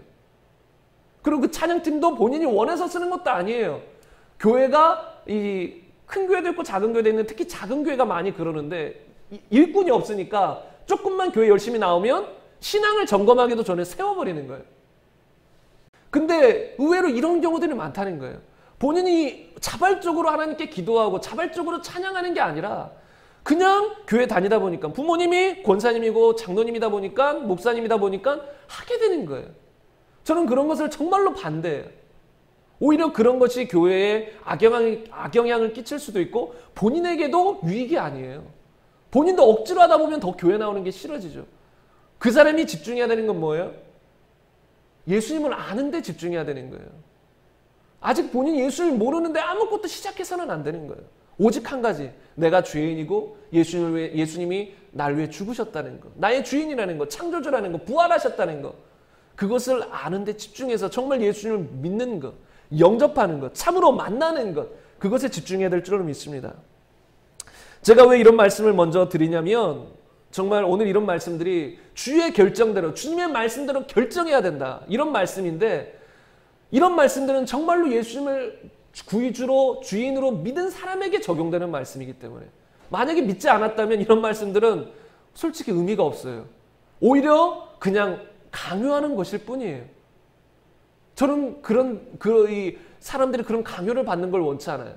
그리고 그 찬양팀도 본인이 원해서 쓰는 것도 아니에요. 교회가 이 큰 교회도 있고 작은 교회도 있는데 특히 작은 교회가 많이 그러는데 일꾼이 없으니까 조금만 교회 열심히 나오면 신앙을 점검하기도 전에 세워버리는 거예요. 근데 의외로 이런 경우들이 많다는 거예요. 본인이 자발적으로 하나님께 기도하고 자발적으로 찬양하는 게 아니라 그냥 교회 다니다 보니까 부모님이 권사님이고 장로님이다 보니까 목사님이다 보니까 하게 되는 거예요. 저는 그런 것을 정말로 반대해요. 오히려 그런 것이 교회에 악영향을 끼칠 수도 있고 본인에게도 유익이 아니에요. 본인도 억지로 하다 보면 더 교회 나오는 게 싫어지죠. 그 사람이 집중해야 되는 건 뭐예요? 예수님을 아는데 집중해야 되는 거예요. 아직 본인이 예수님을 모르는데 아무것도 시작해서는 안 되는 거예요. 오직 한 가지. 내가 죄인이고 예수님이 날 위해 죽으셨다는 것. 나의 주인이라는 것. 창조주라는 것. 부활하셨다는 것. 그것을 아는 데 집중해서 정말 예수님을 믿는 것, 영접하는 것, 참으로 만나는 것, 그것에 집중해야 될 줄로 믿습니다. 제가 왜 이런 말씀을 먼저 드리냐면 정말 오늘 이런 말씀들이 주의 결정대로, 주님의 말씀대로 결정해야 된다, 이런 말씀인데, 이런 말씀들은 정말로 예수님을 구주로, 주인으로 믿은 사람에게 적용되는 말씀이기 때문에 만약에 믿지 않았다면 이런 말씀들은 솔직히 의미가 없어요. 오히려 그냥 강요하는 것일 뿐이에요. 저는 이 사람들이 그런 강요를 받는 걸 원치 않아요.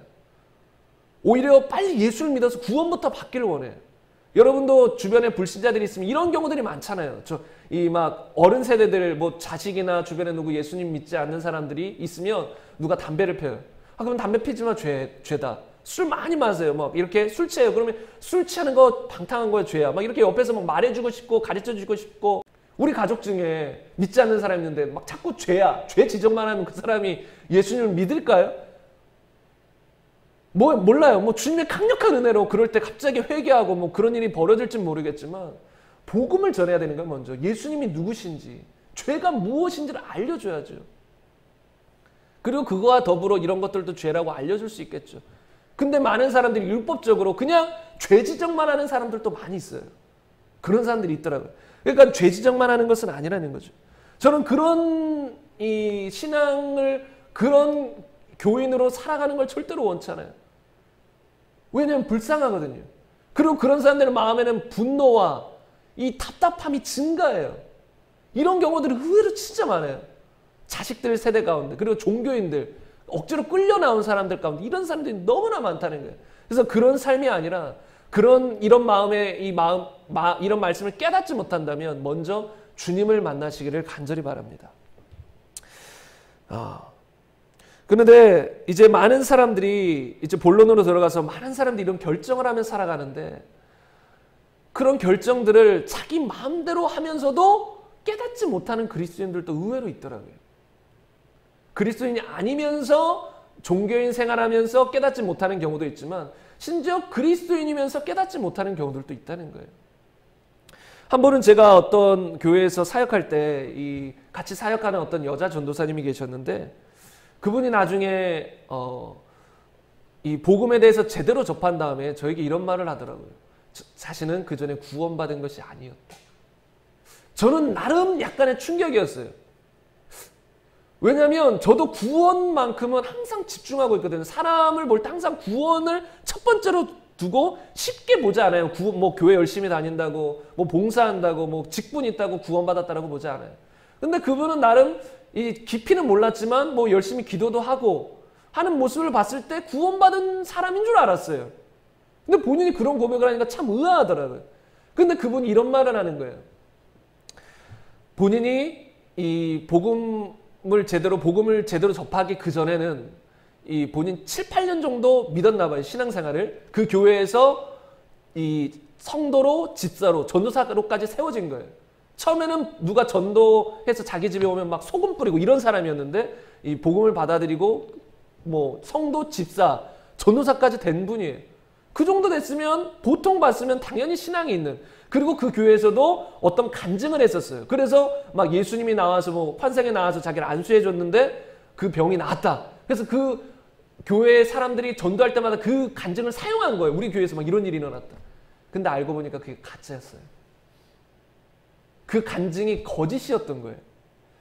오히려 빨리 예수를 믿어서 구원부터 받기를 원해요. 여러분도 주변에 불신자들이 있으면 이런 경우들이 많잖아요. 이 막 어른 세대들, 뭐 자식이나 주변에 누구 예수님 믿지 않는 사람들이 있으면 누가 담배를 피워요. 그러면 담배 피지 마, 죄다. 술 많이 마세요. 막 이렇게 술 취해요. 그러면 술 취하는 거 방탕한 거야, 죄야. 막 이렇게 옆에서 막 말해주고 싶고 가르쳐주고 싶고. 우리 가족 중에 믿지 않는 사람이 있는데 막 자꾸 죄야, 죄 지적만 하면 그 사람이 예수님을 믿을까요? 몰라요. 뭐 주님의 강력한 은혜로 그럴 때 갑자기 회개하고 뭐 그런 일이 벌어질지 모르겠지만 복음을 전해야 되는 거예요. 먼저 예수님이 누구신지, 죄가 무엇인지를 알려줘야죠. 그리고 그거와 더불어 이런 것들도 죄라고 알려줄 수 있겠죠. 근데 많은 사람들이 율법적으로 그냥 죄 지적만 하는 사람들도 많이 있어요. 그런 사람들이 있더라고요. 그러니까 죄 지적만 하는 것은 아니라는 거죠. 저는 그런 이 신앙을, 그런 교인으로 살아가는 걸 절대로 원치 않아요. 왜냐하면 불쌍하거든요. 그리고 그런 사람들의 마음에는 분노와 이 답답함이 증가해요. 이런 경우들이 의외로 진짜 많아요. 자식들 세대 가운데, 그리고 종교인들, 억지로 끌려 나온 사람들 가운데 이런 사람들이 너무나 많다는 거예요. 그래서 그런 삶이 아니라 이런 마음에 이런 말씀을 깨닫지 못한다면 먼저 주님을 만나시기를 간절히 바랍니다. 그런데 이제 많은 사람들이 이제 본론으로 들어가서 많은 사람들이 이런 결정을 하며 살아가는데 그런 결정들을 자기 마음대로 하면서도 깨닫지 못하는 그리스도인들도 의외로 있더라고요. 그리스도인이 아니면서 종교인 생활하면서 깨닫지 못하는 경우도 있지만 심지어 그리스도인이면서 깨닫지 못하는 경우들도 있다는 거예요. 한 번은 제가 어떤 교회에서 사역할 때 같이 사역하는 어떤 여자 전도사님이 계셨는데 그분이 나중에 이 복음에 대해서 제대로 접한 다음에 저에게 이런 말을 하더라고요. 자신은 그 전에 구원받은 것이 아니었다. 저는 나름 약간의 충격이었어요. 왜냐하면 저도 구원만큼은 항상 집중하고 있거든요. 사람을 볼 때 항상 구원을 첫 번째로 두고 쉽게 보지 않아요. 뭐 교회 열심히 다닌다고, 뭐 봉사한다고, 뭐 직분 있다고 구원받았다라고 보지 않아요. 근데 그분은 나름 이 깊이는 몰랐지만 뭐 열심히 기도도 하고 하는 모습을 봤을 때 구원받은 사람인 줄 알았어요. 근데 본인이 그런 고백을 하니까 참 의아하더라고요. 근데 그분이 이런 말을 하는 거예요. 본인이 이 복음을 제대로 접하기 그 전에는 이 본인 7, 8년 정도 믿었나 봐요. 신앙생활을. 그 교회에서 이 성도로, 집사로, 전도사로까지 세워진 거예요. 처음에는 누가 전도해서 자기 집에 오면 막 소금 뿌리고 이런 사람이었는데 이 복음을 받아들이고 뭐 성도, 집사, 전도사까지 된 분이에요. 그 정도 됐으면 보통 봤으면 당연히 신앙이 있는, 그리고 그 교회에서도 어떤 간증을 했었어요. 그래서 막 예수님이 나와서 뭐 환상에 나와서 자기를 안수해 줬는데 그 병이 나았다. 그래서 그 교회 사람들이 전도할 때마다 그 간증을 사용한 거예요. 우리 교회에서 막 이런 일이 일어났다. 근데 알고 보니까 그게 가짜였어요. 그 간증이 거짓이었던 거예요.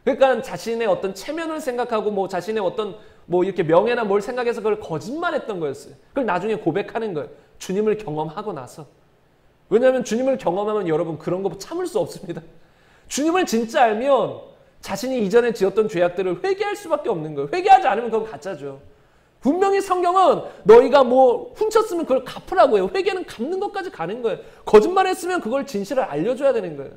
그러니까 자신의 어떤 체면을 생각하고 뭐 자신의 어떤 뭐 이렇게 명예나 뭘 생각해서 그걸 거짓말했던 거였어요. 그걸 나중에 고백하는 거예요. 주님을 경험하고 나서. 왜냐하면 주님을 경험하면 여러분 그런 거 참을 수 없습니다. 주님을 진짜 알면 자신이 이전에 지었던 죄악들을 회개할 수밖에 없는 거예요. 회개하지 않으면 그건 가짜죠. 분명히 성경은 너희가 뭐 훔쳤으면 그걸 갚으라고 해요. 회개는 갚는 것까지 가는 거예요. 거짓말했으면 그걸 진실을 알려줘야 되는 거예요.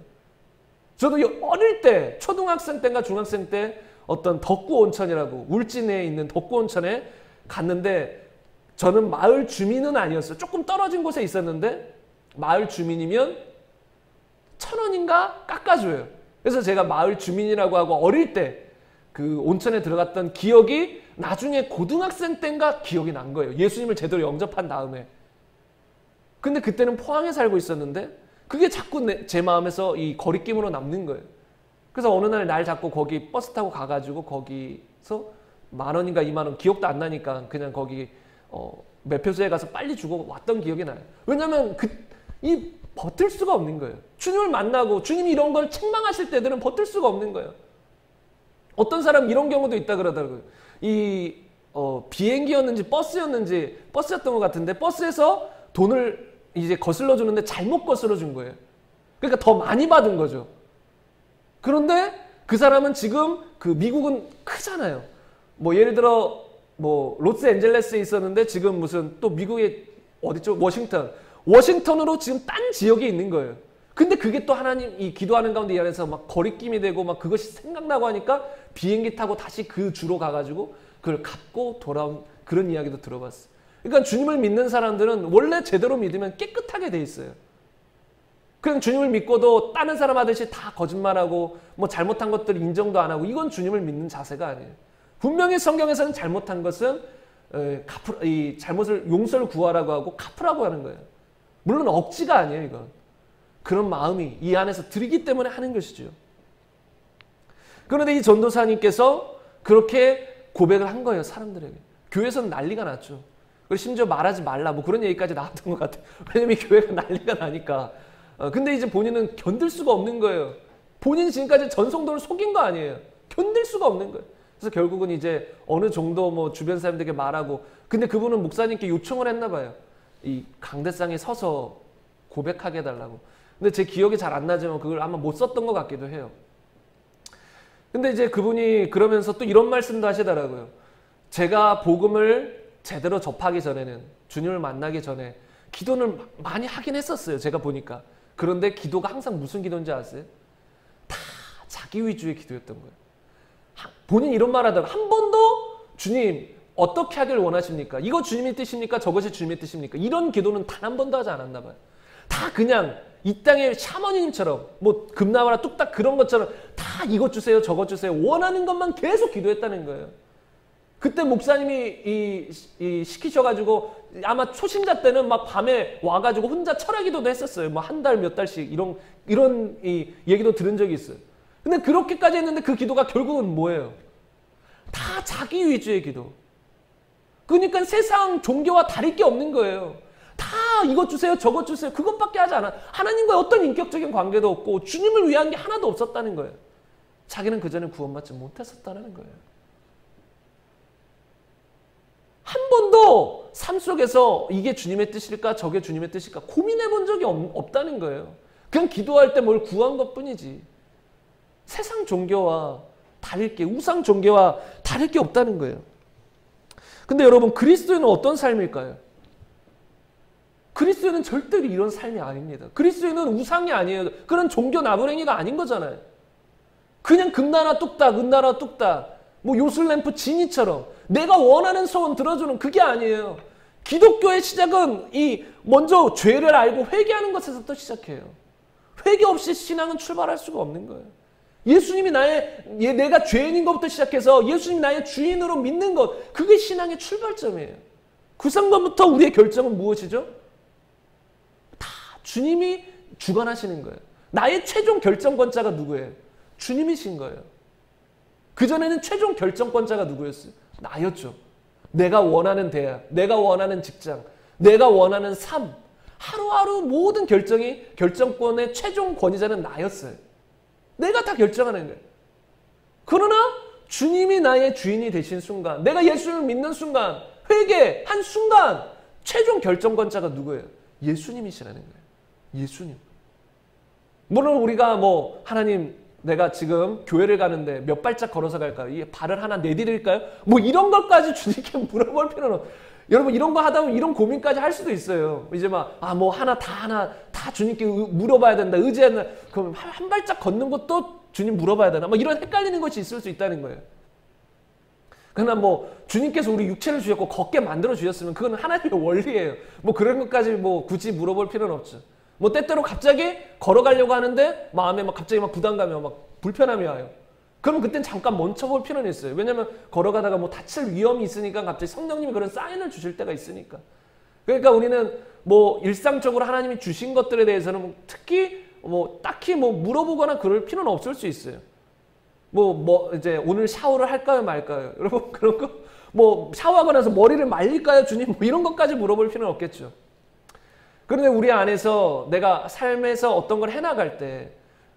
저도 어릴 때 초등학생 때인가 중학생 때 어떤 덕구 온천이라고 울진에 있는 덕구 온천에 갔는데 저는 마을 주민은 아니었어요. 조금 떨어진 곳에 있었는데 마을 주민이면 1,000원인가 깎아줘요. 그래서 제가 마을 주민이라고 하고 어릴 때 그 온천에 들어갔던 기억이 나중에 고등학생 때인가 기억이 난 거예요. 예수님을 제대로 영접한 다음에. 근데 그때는 포항에 살고 있었는데 그게 자꾸 제 마음에서 이 거리낌으로 남는 거예요. 그래서 어느 날 잡고 거기 버스 타고 가가지고 거기서 10,000원인가 20,000원 기억도 안 나니까 그냥 거기 매표소에 가서 빨리 주고 왔던 기억이 나요. 왜냐면 이 버틸 수가 없는 거예요. 주님을 만나고 주님이 이런 걸 책망하실 때들은 버틸 수가 없는 거예요. 어떤 사람 이런 경우도 있다 그러더라고요. 비행기였는지 버스였던 것 같은데 버스에서 돈을 이제 거슬러 주는데 잘못 거슬러 준 거예요. 그러니까 더 많이 받은 거죠. 그런데 그 사람은 지금 미국은 크잖아요. 뭐 예를 들어 뭐 로스앤젤레스에 있었는데 지금 무슨 또 미국의 어디죠? 워싱턴으로 지금 딴 지역에 있는 거예요. 근데 그게 또 하나님이 기도하는 가운데 이 안에서 막 거리낌이 되고 막 그것이 생각나고 하니까 비행기 타고 다시 그 주로 가가지고 그걸 갚고 돌아온 그런 이야기도 들어봤어요. 그러니까 주님을 믿는 사람들은 원래 제대로 믿으면 깨끗하게 돼 있어요. 그냥 주님을 믿고도 다른 사람 하듯이 다 거짓말하고 뭐 잘못한 것들 인정도 안 하고 이건 주님을 믿는 자세가 아니에요. 분명히 성경에서는 잘못한 것은 이 잘못을 용서를 구하라고 하고 갚으라고 하는 거예요. 물론 억지가 아니에요, 이건. 그런 마음이 이 안에서 들이기 때문에 하는 것이죠. 그런데 이 전도사님께서 그렇게 고백을 한 거예요, 사람들에게. 교회에서는 난리가 났죠. 그리고 심지어 말하지 말라 뭐 그런 얘기까지 나왔던 것 같아요. 왜냐면 교회가 난리가 나니까. 근데 이제 본인은 견딜 수가 없는 거예요. 본인이 지금까지 전 성도를 속인 거 아니에요. 견딜 수가 없는 거예요. 그래서 결국은 이제 어느 정도 뭐 주변 사람들에게 말하고, 근데 그분은 목사님께 요청을 했나 봐요. 이 강대상에 서서 고백하게 해달라고. 근데 제 기억이 잘 안 나지만 그걸 아마 못 썼던 것 같기도 해요. 근데 이제 그분이 그러면서 또 이런 말씀도 하시더라고요. 제가 복음을 제대로 접하기 전에는, 주님을 만나기 전에 기도를 많이 하긴 했었어요. 제가 보니까. 그런데 기도가 항상 무슨 기도인지 아세요? 다 자기 위주의 기도였던 거예요. 본인 이런 말 하다가 한 번도 주님 어떻게 하길 원하십니까? 이거 주님의 뜻입니까? 저것이 주님의 뜻입니까? 이런 기도는 단 한 번도 하지 않았나 봐요. 다 그냥 이 땅의 샤머니님처럼 뭐 금나와라 뚝딱 그런 것처럼 다 이것 주세요 저것 주세요 원하는 것만 계속 기도했다는 거예요. 그때 목사님이 시키셔가지고 아마 초신자 때는 막 밤에 와가지고 혼자 철야 기도도 했었어요. 뭐 한 달 몇 달씩 이런 얘기도 들은 적이 있어요. 근데 그렇게까지 했는데 그 기도가 결국은 뭐예요? 다 자기 위주의 기도. 그러니까 세상 종교와 다를 게 없는 거예요. 다 이것 주세요 저것 주세요 그것밖에 하지 않아. 하나님과의 어떤 인격적인 관계도 없고 주님을 위한 게 하나도 없었다는 거예요. 자기는 그전에 구원받지 못했었다는 거예요. 한 번도 삶 속에서 이게 주님의 뜻일까 저게 주님의 뜻일까 고민해 본 적이 없다는 거예요. 그냥 기도할 때 뭘 구한 것뿐이지 세상 종교와 다를 게, 우상 종교와 다를 게 없다는 거예요. 근데 여러분, 그리스도인은 어떤 삶일까요? 그리스도인은 절대로 이런 삶이 아닙니다. 그리스도인은 우상이 아니에요. 그런 종교 나부랭이가 아닌 거잖아요. 그냥 금나라 뚝딱, 은나라 뚝딱, 뭐 요술램프 지니처럼 내가 원하는 소원 들어주는 그게 아니에요. 기독교의 시작은 먼저 죄를 알고 회개하는 것에서부터 시작해요. 회개 없이 신앙은 출발할 수가 없는 거예요. 예수님이 내가 죄인인 것부터 시작해서 예수님이 나의 주인으로 믿는 것, 그게 신앙의 출발점이에요. 그 순간부터 우리의 결정은 무엇이죠? 다 주님이 주관하시는 거예요. 나의 최종 결정권자가 누구예요? 주님이신 거예요. 그전에는 최종 결정권자가 누구였어요? 나였죠. 내가 원하는 대학, 내가 원하는 직장, 내가 원하는 삶, 하루하루 모든 결정권의 최종 권위자는 나였어요. 내가 다 결정하는 거예요. 그러나 주님이 나의 주인이 되신 순간, 내가 예수님을 믿는 순간, 회개한 순간 최종 결정권자가 누구예요? 예수님이시라는 거예요. 예수님. 물론 우리가 하나님 내가 지금 교회를 가는데 몇 발짝 걸어서 갈까요? 이 발을 하나 내디딜까요? 이런 것까지 주님께 물어볼 필요는 없어요. 여러분 이런 거 하다 보면 이런 고민까지 할 수도 있어요. 이제 하나 다 주님께 물어봐야 된다. 의지해야 된다. 그럼 한 발짝 걷는 것도 주님 물어봐야 되나? 이런 헷갈리는 것이 있을 수 있다는 거예요. 그러나 주님께서 우리 육체를 주셨고 걷게 만들어 주셨으면 그건 하나님의 원리예요. 그런 것까지 굳이 물어볼 필요는 없죠. 때때로 갑자기 걸어가려고 하는데 마음에 갑자기 부담감이 불편함이 와요. 그럼 그땐 잠깐 멈춰볼 필요는 있어요. 왜냐면 걸어가다가 다칠 위험이 있으니까 갑자기 성령님이 그런 사인을 주실 때가 있으니까. 그러니까 우리는 일상적으로 하나님이 주신 것들에 대해서는 특히 딱히 물어보거나 그럴 필요는 없을 수 있어요. 이제 오늘 샤워를 할까요, 말까요? 여러분, 그런 거? 샤워하고 나서 머리를 말릴까요, 주님? 이런 것까지 물어볼 필요는 없겠죠. 그런데 우리 안에서 내가 삶에서 어떤 걸 해나갈 때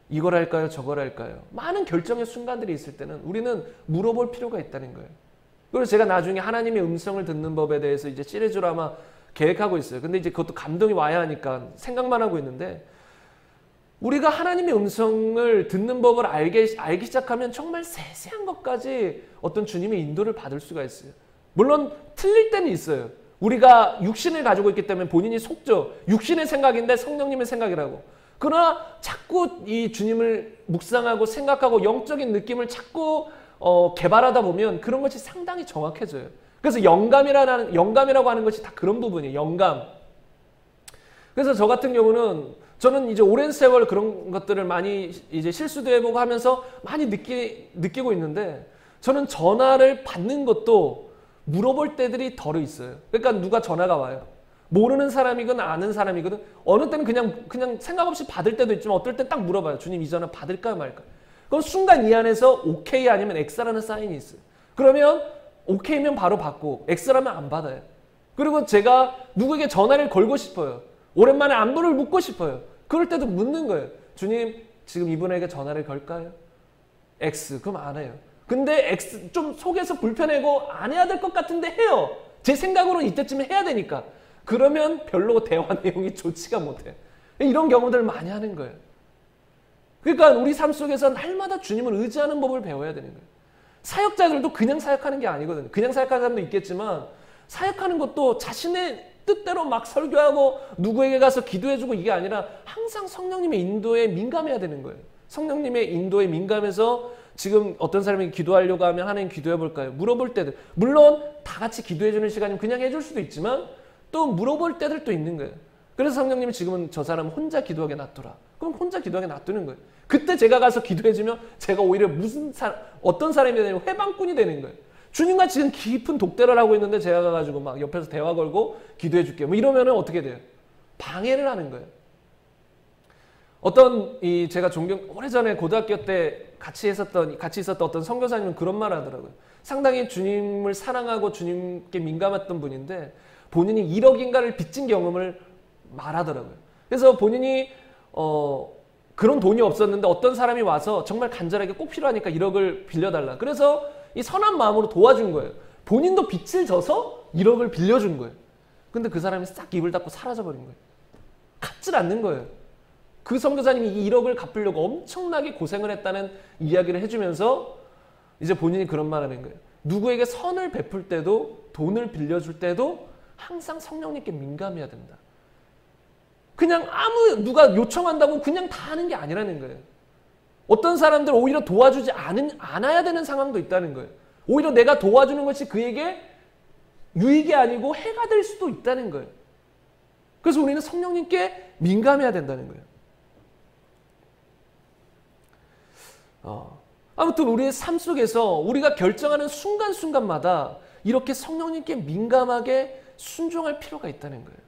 이걸 할까요, 저걸 할까요? 많은 결정의 순간들이 있을 때는 우리는 물어볼 필요가 있다는 거예요. 그래서 제가 나중에 하나님의 음성을 듣는 법에 대해서 이제 시리즈로 아마 계획하고 있어요. 근데 이제 그것도 감동이 와야 하니까 생각만 하고 있는데, 우리가 하나님의 음성을 듣는 법을 알기 시작하면 정말 세세한 것까지 어떤 주님의 인도를 받을 수가 있어요. 물론 틀릴 때는 있어요. 우리가 육신을 가지고 있기 때문에 본인이 속죠. 육신의 생각인데 성령님의 생각이라고. 그러나 자꾸 이 주님을 묵상하고 생각하고 영적인 느낌을 자꾸 개발하다 보면 그런 것이 상당히 정확해져요. 그래서 영감이라고 하는 것이 다 그런 부분이에요. 영감. 그래서 저 같은 경우는 저는 이제 오랜 세월 그런 것들을 많이 이제 실수도 해보고 하면서 많이 느끼고 있는데, 저는 전화를 받는 것도 물어볼 때들이 덜어 있어요. 그러니까 누가 전화가 와요. 모르는 사람이건 아는 사람이거든. 어느 때는 그냥 생각 없이 받을 때도 있지만 어떨 땐 딱 물어봐요. 주님, 이 전화 받을까요, 말까요? 그럼 순간 이 안에서 오케이 아니면 X라는 사인이 있어요. 그러면 오케이면 바로 받고 X라면 안 받아요. 그리고 제가 누구에게 전화를 걸고 싶어요. 오랜만에 안부를 묻고 싶어요. 그럴 때도 묻는 거예요. 주님, 지금 이분에게 전화를 걸까요? X. 그럼 안 해요. 근데 X 좀 속에서 불편하고 안 해야 될 것 같은데 해요. 제 생각으로는 이때쯤에 해야 되니까. 그러면 별로 대화 내용이 좋지가 못해. 이런 경우들을 많이 하는 거예요. 그러니까 우리 삶 속에서 날마다 주님을 의지하는 법을 배워야 되는 거예요. 사역자들도 그냥 사역하는 게 아니거든요. 그냥 사역하는 사람도 있겠지만, 사역하는 것도 자신의 뜻대로 막 설교하고 누구에게 가서 기도해주고 이게 아니라 항상 성령님의 인도에 민감해야 되는 거예요. 성령님의 인도에 민감해서 지금 어떤 사람이 기도하려고 하면 하나님 기도해 볼까요? 물어볼 때들. 물론 다 같이 기도해주는 시간이면 그냥 해줄 수도 있지만 또 물어볼 때들도 있는 거예요. 그래서 성령님이 지금은 저 사람 혼자 기도하게 놔둬라. 그럼 혼자 기도하게 놔두는 거예요. 그때 제가 가서 기도해주면 제가 오히려 어떤 사람이 되냐면 회방꾼이 되는 거예요. 주님과 지금 깊은 독대를 하고 있는데 제가 가가지고 막 옆에서 대화 걸고 기도해 줄게요. 이러면은 어떻게 돼요? 방해를 하는 거예요. 제가 오래전에 고등학교 때 같이 있었던 어떤 선교사님은 그런 말 하더라고요. 상당히 주님을 사랑하고 주님께 민감했던 분인데 본인이 1억인가를 빚진 경험을 말하더라고요. 그래서 본인이 그런 돈이 없었는데 어떤 사람이 와서 정말 간절하게 꼭 필요하니까 1억을 빌려달라. 그래서 이 선한 마음으로 도와준 거예요. 본인도 빚을 져서 1억을 빌려준 거예요. 근데 그 사람이 싹 입을 닫고 사라져버린 거예요. 갚질 않는 거예요. 그 선교사님이 이 1억을 갚으려고 엄청나게 고생을 했다는 이야기를 해주면서 이제 본인이 그런 말 하는 거예요. 누구에게 선을 베풀 때도 돈을 빌려줄 때도 항상 성령님께 민감해야 된다. 그냥 누가 요청한다고 그냥 다 하는 게 아니라는 거예요. 어떤 사람들 오히려 도와주지 않아야 되는 상황도 있다는 거예요. 오히려 내가 도와주는 것이 그에게 유익이 아니고 해가 될 수도 있다는 거예요. 그래서 우리는 성령님께 민감해야 된다는 거예요. 아무튼 우리의 삶 속에서 우리가 결정하는 순간순간마다 이렇게 성령님께 민감하게 순종할 필요가 있다는 거예요.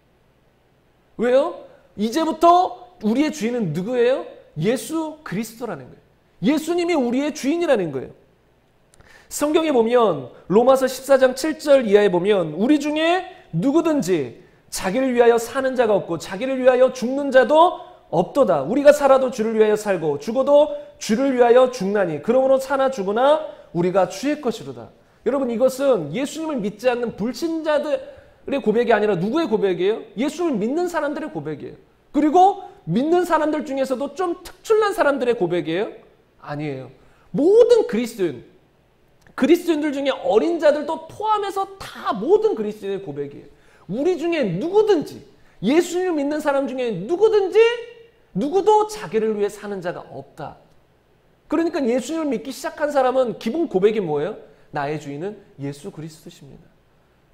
왜요? 이제부터 우리의 주인은 누구예요? 예수 그리스도라는 거예요. 예수님이 우리의 주인이라는 거예요. 성경에 보면 로마서 14장 7절 이하에 보면 우리 중에 누구든지 자기를 위하여 사는 자가 없고 자기를 위하여 죽는 자도 없도다. 우리가 살아도 주를 위하여 살고 죽어도 주를 위하여 죽나니 그러므로 사나 죽으나 우리가 주의 것이로다. 여러분, 이것은 예수님을 믿지 않는 불신자들의 고백이 아니라 누구의 고백이에요? 예수를 믿는 사람들의 고백이에요. 그리고 믿는 사람들 중에서도 좀 특출난 사람들의 고백이에요? 아니에요. 모든 그리스도인들 중에 어린 자들도 포함해서 다 모든 그리스도인의 고백이에요. 우리 중에 누구든지, 예수님을 믿는 사람 중에 누구도 자기를 위해 사는 자가 없다. 그러니까 예수님을 믿기 시작한 사람은 기본 고백이 뭐예요? 나의 주인은 예수 그리스도십니다.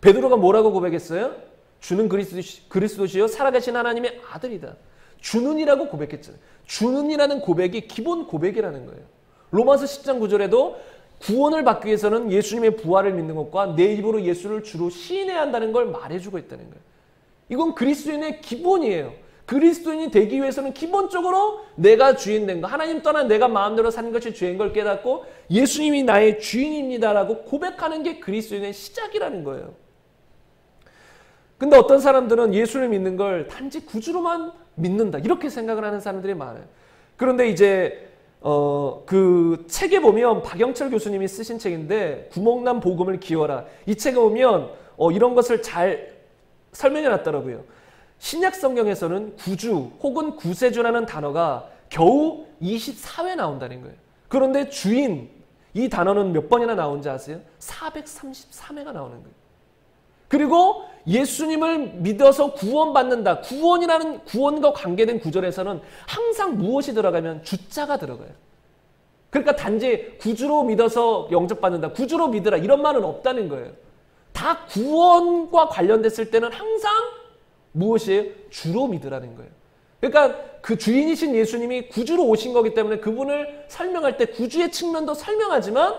베드로가 뭐라고 고백했어요? 주는 그리스도시요 살아계신 하나님의 아들이다. 주는이라고 고백했잖아요. 주는이라는 고백이 기본 고백이라는 거예요. 로마서 10장 9절에도 구원을 받기 위해서는 예수님의 부활을 믿는 것과 내 입으로 예수를 주로 시인해야 한다는 걸 말해주고 있다는 거예요. 이건 그리스도인의 기본이에요. 그리스도인이 되기 위해서는 기본적으로 내가 주인 된 거, 하나님 떠난 내가 마음대로 사는 것이 죄인 걸 깨닫고 예수님이 나의 주인입니다라고 고백하는 게 그리스도인의 시작이라는 거예요. 근데 어떤 사람들은 예수를 믿는 걸 단지 구주로만 믿는다 이렇게 생각을 하는 사람들이 많아요. 그런데 이제 그 책에 보면 박영철 교수님이 쓰신 책인데 구멍난 복음을 기워라, 이 책에 보면 이런 것을 잘 설명해 놨더라고요. 신약 성경에서는 구주 혹은 구세주라는 단어가 겨우 24회 나온다는 거예요. 그런데 주인, 이 단어는 몇 번이나 나온지 아세요? 433회가 나오는 거예요. 그리고 예수님을 믿어서 구원받는다. 구원과 관계된 구절에서는 항상 무엇이 들어가면 주자가 들어가요. 그러니까 단지 구주로 믿어서 영접받는다, 구주로 믿으라 이런 말은 없다는 거예요. 다 구원과 관련됐을 때는 항상 무엇이에요? 주로 믿으라는 거예요. 그러니까 그 주인이신 예수님이 구주로 오신 거기 때문에 그분을 설명할 때 구주의 측면도 설명하지만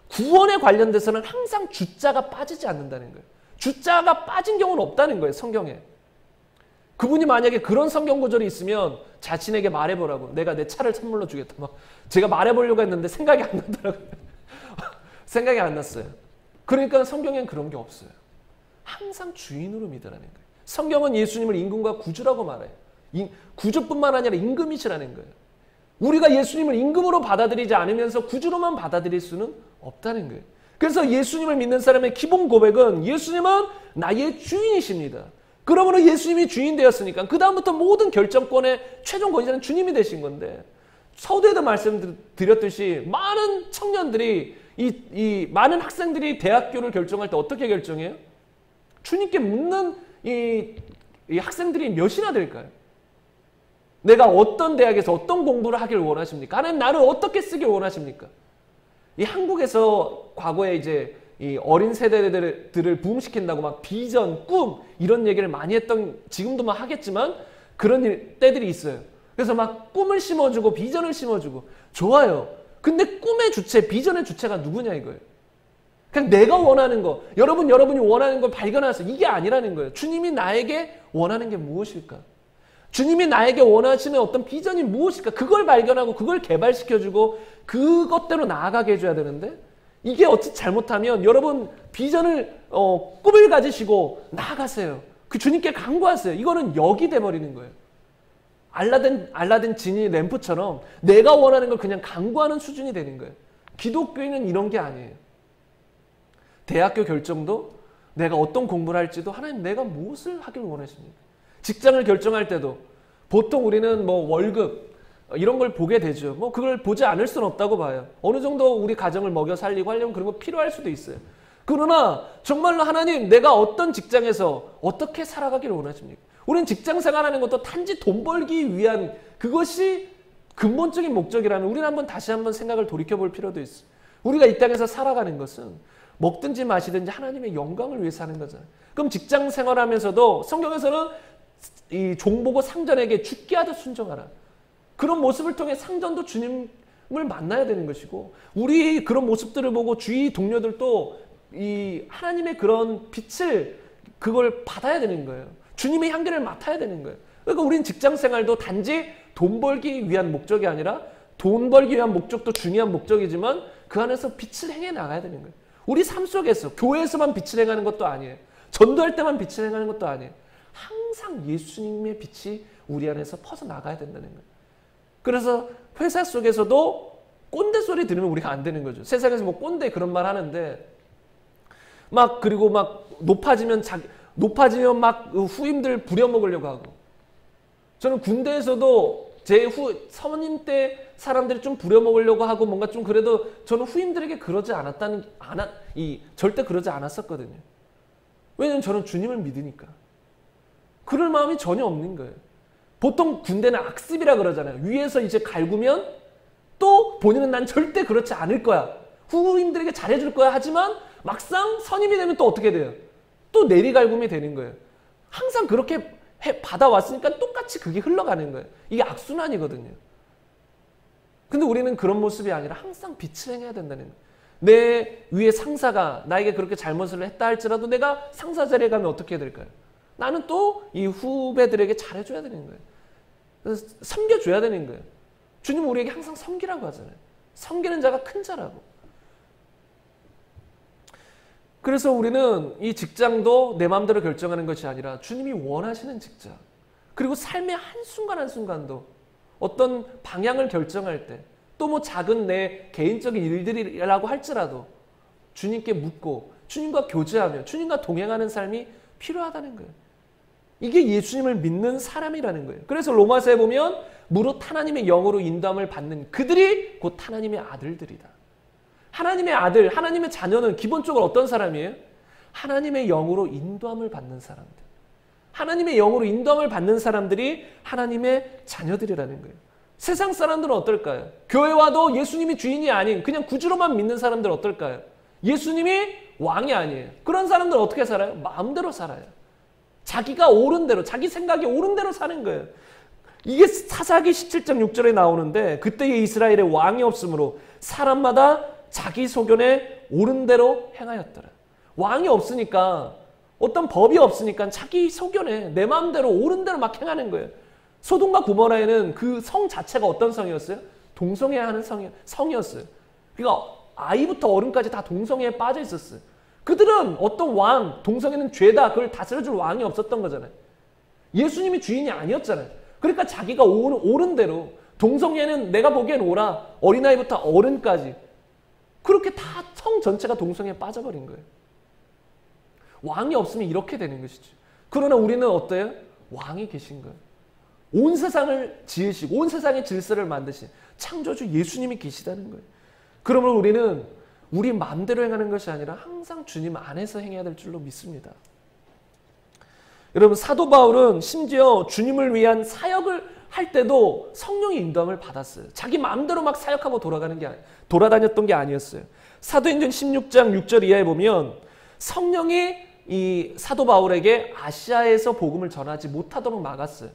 구원에 관련돼서는 항상 주자가 빠지지 않는다는 거예요. 주자가 빠진 경우는 없다는 거예요, 성경에. 그분이 만약에 그런 성경 구절이 있으면 자신에게 말해보라고, 내가 내 차를 선물로 주겠다, 막 제가 말해보려고 했는데 생각이 안 나더라고요. 생각이 안 났어요. 그러니까 성경엔 그런 게 없어요. 항상 주인으로 믿으라는 거예요. 성경은 예수님을 임금과 구주라고 말해요. 구주뿐만 아니라 임금이시라는 거예요. 우리가 예수님을 임금으로 받아들이지 않으면서 구주로만 받아들일 수는 없다는 거예요. 그래서 예수님을 믿는 사람의 기본 고백은 예수님은 나의 주인이십니다. 그러므로 예수님이 주인 되었으니까 그 다음부터 모든 결정권의 최종 권위자는 주님이 되신 건데, 서두에도 말씀드렸듯이 많은 청년들이 많은 학생들이 대학교를 결정할 때 어떻게 결정해요? 주님께 묻는 이 학생들이 몇이나 될까요? 내가 어떤 대학에서 어떤 공부를 하길 원하십니까? 하나님 나를 어떻게 쓰길 원하십니까? 이 한국에서 과거에 이제 이 어린 세대들을 부흥시킨다고 막 비전, 꿈 이런 얘기를 많이 했던, 지금도 막 하겠지만 그런 때들이 있어요. 그래서 막 꿈을 심어주고 비전을 심어주고 좋아요. 근데 꿈의 주체, 비전의 주체가 누구냐 이거예요. 그냥 내가 원하는 거, 여러분이 원하는 걸 발견하세요. 이게 아니라는 거예요. 주님이 나에게 원하는 게 무엇일까? 주님이 나에게 원하시는 어떤 비전이 무엇일까? 그걸 발견하고 그걸 개발시켜주고 그것대로 나아가게 해줘야 되는데, 이게 어찌 잘못하면 여러분 비전을 꿈을 가지시고 나아가세요. 그 주님께 간구하세요. 이거는 역이 돼버리는 거예요. 알라딘 지니 램프처럼 내가 원하는 걸 그냥 간구하는 수준이 되는 거예요. 기독교인은 이런 게 아니에요. 대학교 결정도, 내가 어떤 공부를 할지도 하나님 내가 무엇을 하길 원하십니까? 직장을 결정할 때도 보통 우리는 뭐 월급 이런 걸 보게 되죠. 뭐 그걸 보지 않을 수는 없다고 봐요. 어느 정도 우리 가정을 먹여 살리고 하려면 그런 거 필요할 수도 있어요. 그러나 정말로 하나님 내가 어떤 직장에서 어떻게 살아가기를 원하십니까? 우리는 직장 생활하는 것도 단지 돈 벌기 위한 그것이 근본적인 목적이라면 우리는 다시 한번 생각을 돌이켜볼 필요도 있어요. 우리가 이 땅에서 살아가는 것은 먹든지 마시든지 하나님의 영광을 위해서 하는 거잖아요. 그럼 직장 생활하면서도 성경에서는 이 종보고 상전에게 죽게 하듯 순종하라. 그런 모습을 통해 상전도 주님을 만나야 되는 것이고, 우리 그런 모습들을 보고 주위 동료들도 이 하나님의 그런 빛을 그걸 받아야 되는 거예요. 주님의 향기를 맡아야 되는 거예요. 그러니까 우린 직장 생활도 단지 돈 벌기 위한 목적이 아니라, 돈 벌기 위한 목적도 중요한 목적이지만 그 안에서 빛을 행해 나가야 되는 거예요. 우리 삶 속에서 교회에서만 빛을 행하는 것도 아니에요. 전도할 때만 빛을 행하는 것도 아니에요. 항상 예수님의 빛이 우리 안에서 퍼져나가야 된다는 거예요. 그래서 회사 속에서도 꼰대 소리 들으면 우리가 안 되는 거죠. 세상에서 뭐 꼰대 그런 말 하는데 그리고 높아지면 막 후임들 부려먹으려고 하고, 저는 군대에서도 제 선임 때 사람들이 좀 부려먹으려고 하고 뭔가 좀 그래도 저는 후임들에게 그러지 절대 그러지 않았었거든요. 왜냐면 저는 주님을 믿으니까. 그럴 마음이 전혀 없는 거예요. 보통 군대는 악습이라 그러잖아요. 위에서 이제 갈구면 또 본인은 난 절대 그렇지 않을 거야, 후임들에게 잘해줄 거야 하지만 막상 선임이 되면 또 어떻게 돼요? 또 내리갈굼이 되는 거예요. 항상 그렇게 받아왔으니까 똑같이 그게 흘러가는 거예요. 이게 악순환이거든요. 근데 우리는 그런 모습이 아니라 항상 빛을 행해야 된다는 거예요. 내 위에 상사가 나에게 그렇게 잘못을 했다 할지라도 내가 상사 자리에 가면 어떻게 될까요? 나는 또 이 후배들에게 잘해줘야 되는 거예요. 섬겨줘야 되는 거예요. 주님은 우리에게 항상 섬기라고 하잖아요. 섬기는 자가 큰 자라고. 그래서 우리는 이 직장도 내 마음대로 결정하는 것이 아니라 주님이 원하시는 직장, 그리고 삶의 한순간 한순간도 어떤 방향을 결정할 때, 또 뭐 작은 내 개인적인 일들이라고 할지라도 주님께 묻고 주님과 교제하며 주님과 동행하는 삶이 필요하다는 거예요. 이게 예수님을 믿는 사람이라는 거예요. 그래서 로마서에 보면 무릇 하나님의 영으로 인도함을 받는 그들이 곧 하나님의 아들들이다. 하나님의 아들, 하나님의 자녀는 기본적으로 어떤 사람이에요? 하나님의 영으로 인도함을 받는 사람들. 하나님의 영으로 인도함을 받는 사람들이 하나님의 자녀들이라는 거예요. 세상 사람들은 어떨까요? 교회 와도 예수님이 주인이 아닌 그냥 구주로만 믿는 사람들은 어떨까요? 예수님이 왕이 아니에요. 그런 사람들은 어떻게 살아요? 마음대로 살아요. 자기가 옳은 대로, 자기 생각이 옳은 대로 사는 거예요. 이게 사사기 17장 6절에 나오는데, 그때의 이스라엘에 왕이 없으므로 사람마다 자기 소견에 옳은 대로 행하였더라. 왕이 없으니까, 어떤 법이 없으니까 자기 소견에 내 마음대로 옳은 대로 막 행하는 거예요. 소돔과 고모라에는 그 성 자체가 어떤 성이었어요? 동성애야 하는 성이었어요. 그러니까 아이부터 어른까지 다 동성애에 빠져 있었어요. 그들은 어떤 왕, 동성애는 죄다, 그걸 다스려줄 왕이 없었던 거잖아요. 예수님이 주인이 아니었잖아요. 그러니까 자기가 옳은 대로, 동성애는 내가 보기엔 옳아, 어린아이부터 어른까지 그렇게 다 성 전체가 동성애에 빠져버린 거예요. 왕이 없으면 이렇게 되는 것이죠. 그러나 우리는 어때요? 왕이 계신 거예요. 온 세상을 지으시고 온 세상의 질서를 만드신 창조주 예수님이 계시다는 거예요. 그러면 우리는 우리 마음대로 행하는 것이 아니라 항상 주님 안에서 행해야 될 줄로 믿습니다. 여러분, 사도 바울은 심지어 주님을 위한 사역을 할 때도 성령의 인도함을 받았어요. 자기 마음대로 막 사역하고 돌아다녔던 게 아니었어요. 사도행전 16장 6절 이하에 보면 성령이 이 사도 바울에게 아시아에서 복음을 전하지 못하도록 막았어요.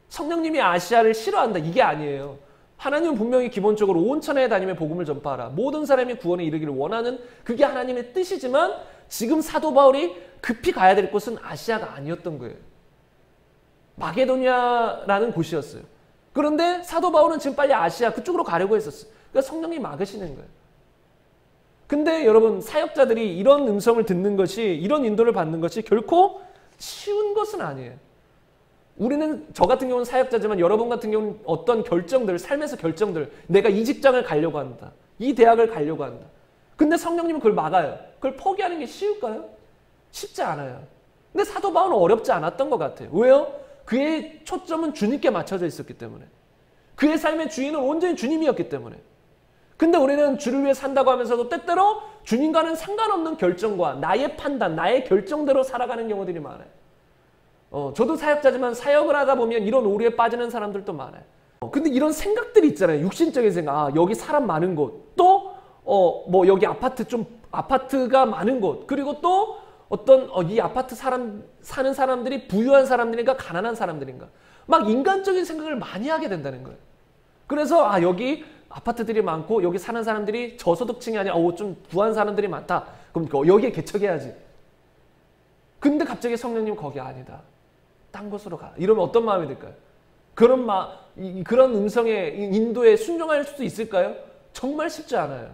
성령님이 아시아를 싫어한다, 이게 아니에요. 하나님은 분명히 기본적으로 온 천하에 다니며 복음을 전파하라, 모든 사람이 구원에 이르기를 원하는 그게 하나님의 뜻이지만, 지금 사도 바울이 급히 가야 될 곳은 아시아가 아니었던 거예요. 마게도냐라는 곳이었어요. 그런데 사도 바울은 지금 빨리 아시아 그쪽으로 가려고 했었어요. 그러니까 성령이 막으시는 거예요. 근데 여러분, 사역자들이 이런 음성을 듣는 것이, 이런 인도를 받는 것이 결코 쉬운 것은 아니에요. 우리는, 저 같은 경우는 사역자지만 여러분 같은 경우는 어떤 결정들, 삶에서 결정들, 내가 이 직장을 가려고 한다, 이 대학을 가려고 한다. 근데 성령님은 그걸 막아요. 그걸 포기하는 게 쉬울까요? 쉽지 않아요. 근데 사도 바울은 어렵지 않았던 것 같아요. 왜요? 그의 초점은 주님께 맞춰져 있었기 때문에. 그의 삶의 주인은 온전히 주님이었기 때문에. 근데 우리는 주를 위해 산다고 하면서도 때때로 주님과는 상관없는 결정과 나의 판단, 나의 결정대로 살아가는 경우들이 많아요. 저도 사역자지만 사역을 하다 보면 이런 오류에 빠지는 사람들도 많아요. 근데 이런 생각들이 있잖아요. 육신적인 생각. 아, 여기 사람 많은 곳. 또, 뭐 여기 아파트가 많은 곳. 그리고 또 어떤, 이 아파트 사는 사람들이 부유한 사람들인가 가난한 사람들인가. 막 인간적인 생각을 많이 하게 된다는 거예요. 그래서, 아, 여기 아파트들이 많고 여기 사는 사람들이 저소득층이 아니라 좀 부한 사람들이 많다. 그럼 여기에 개척해야지. 근데 갑자기 성령님 거기 아니다, 딴 곳으로 가. 이러면 어떤 마음이 들까요? 그런 음성의 인도에 순종할 수 있을까요? 정말 쉽지 않아요.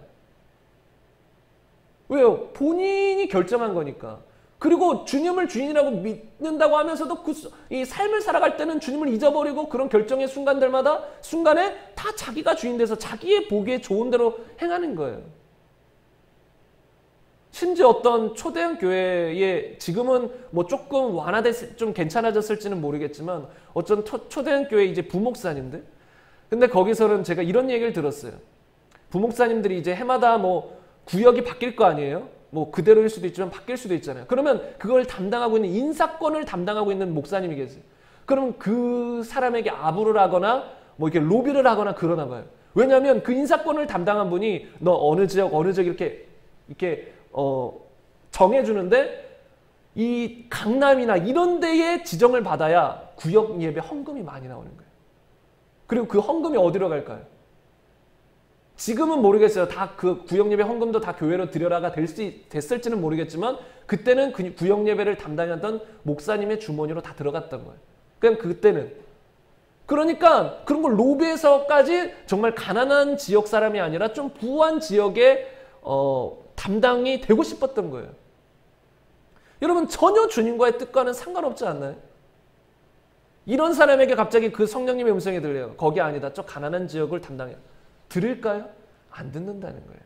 왜요? 본인이 결정한 거니까. 그리고 주님을 주인이라고 믿는다고 하면서도 이 삶을 살아갈 때는 주님을 잊어버리고 그런 결정의 순간에 다 자기가 주인 돼서 자기의 보기에 좋은 대로 행하는 거예요. 심지어 어떤 초대형 교회에, 지금은 뭐 조금 좀 괜찮아졌을지는 모르겠지만, 어떤 초대형 교회 이제 부목사님들. 근데 거기서는 제가 이런 얘기를 들었어요. 부목사님들이 이제 해마다 뭐 구역이 바뀔 거 아니에요? 뭐 그대로일 수도 있지만 바뀔 수도 있잖아요. 그러면 그걸 담당하고 있는, 인사권을 담당하고 있는 목사님이 계세요. 그러면 그 사람에게 아부를 하거나 뭐 이렇게 로비를 하거나 그러나 봐요. 왜냐하면 그 인사권을 담당한 분이 너 어느 지역 이렇게 정해주는데, 이 강남이나 이런 데에 지정을 받아야 구역 예배 헌금이 많이 나오는 거예요. 그리고 그 헌금이 어디로 갈까요? 지금은 모르겠어요. 다 그 구역 예배 헌금도 다 교회로 드려라가 됐을지는 모르겠지만, 그때는 그 구역 예배를 담당했던 목사님의 주머니로 다 들어갔던 거예요. 그냥 그때는. 그러니까 그런 걸 로비에서까지 정말 가난한 지역 사람이 아니라 좀 부한 지역의 담당이 되고 싶었던 거예요. 여러분 전혀 주님과의 뜻과는 상관없지 않나요? 이런 사람에게 갑자기 그 성령님의 음성이 들려요. 거기 아니다. 저 가난한 지역을 담당해. 들을까요? 안 듣는다는 거예요.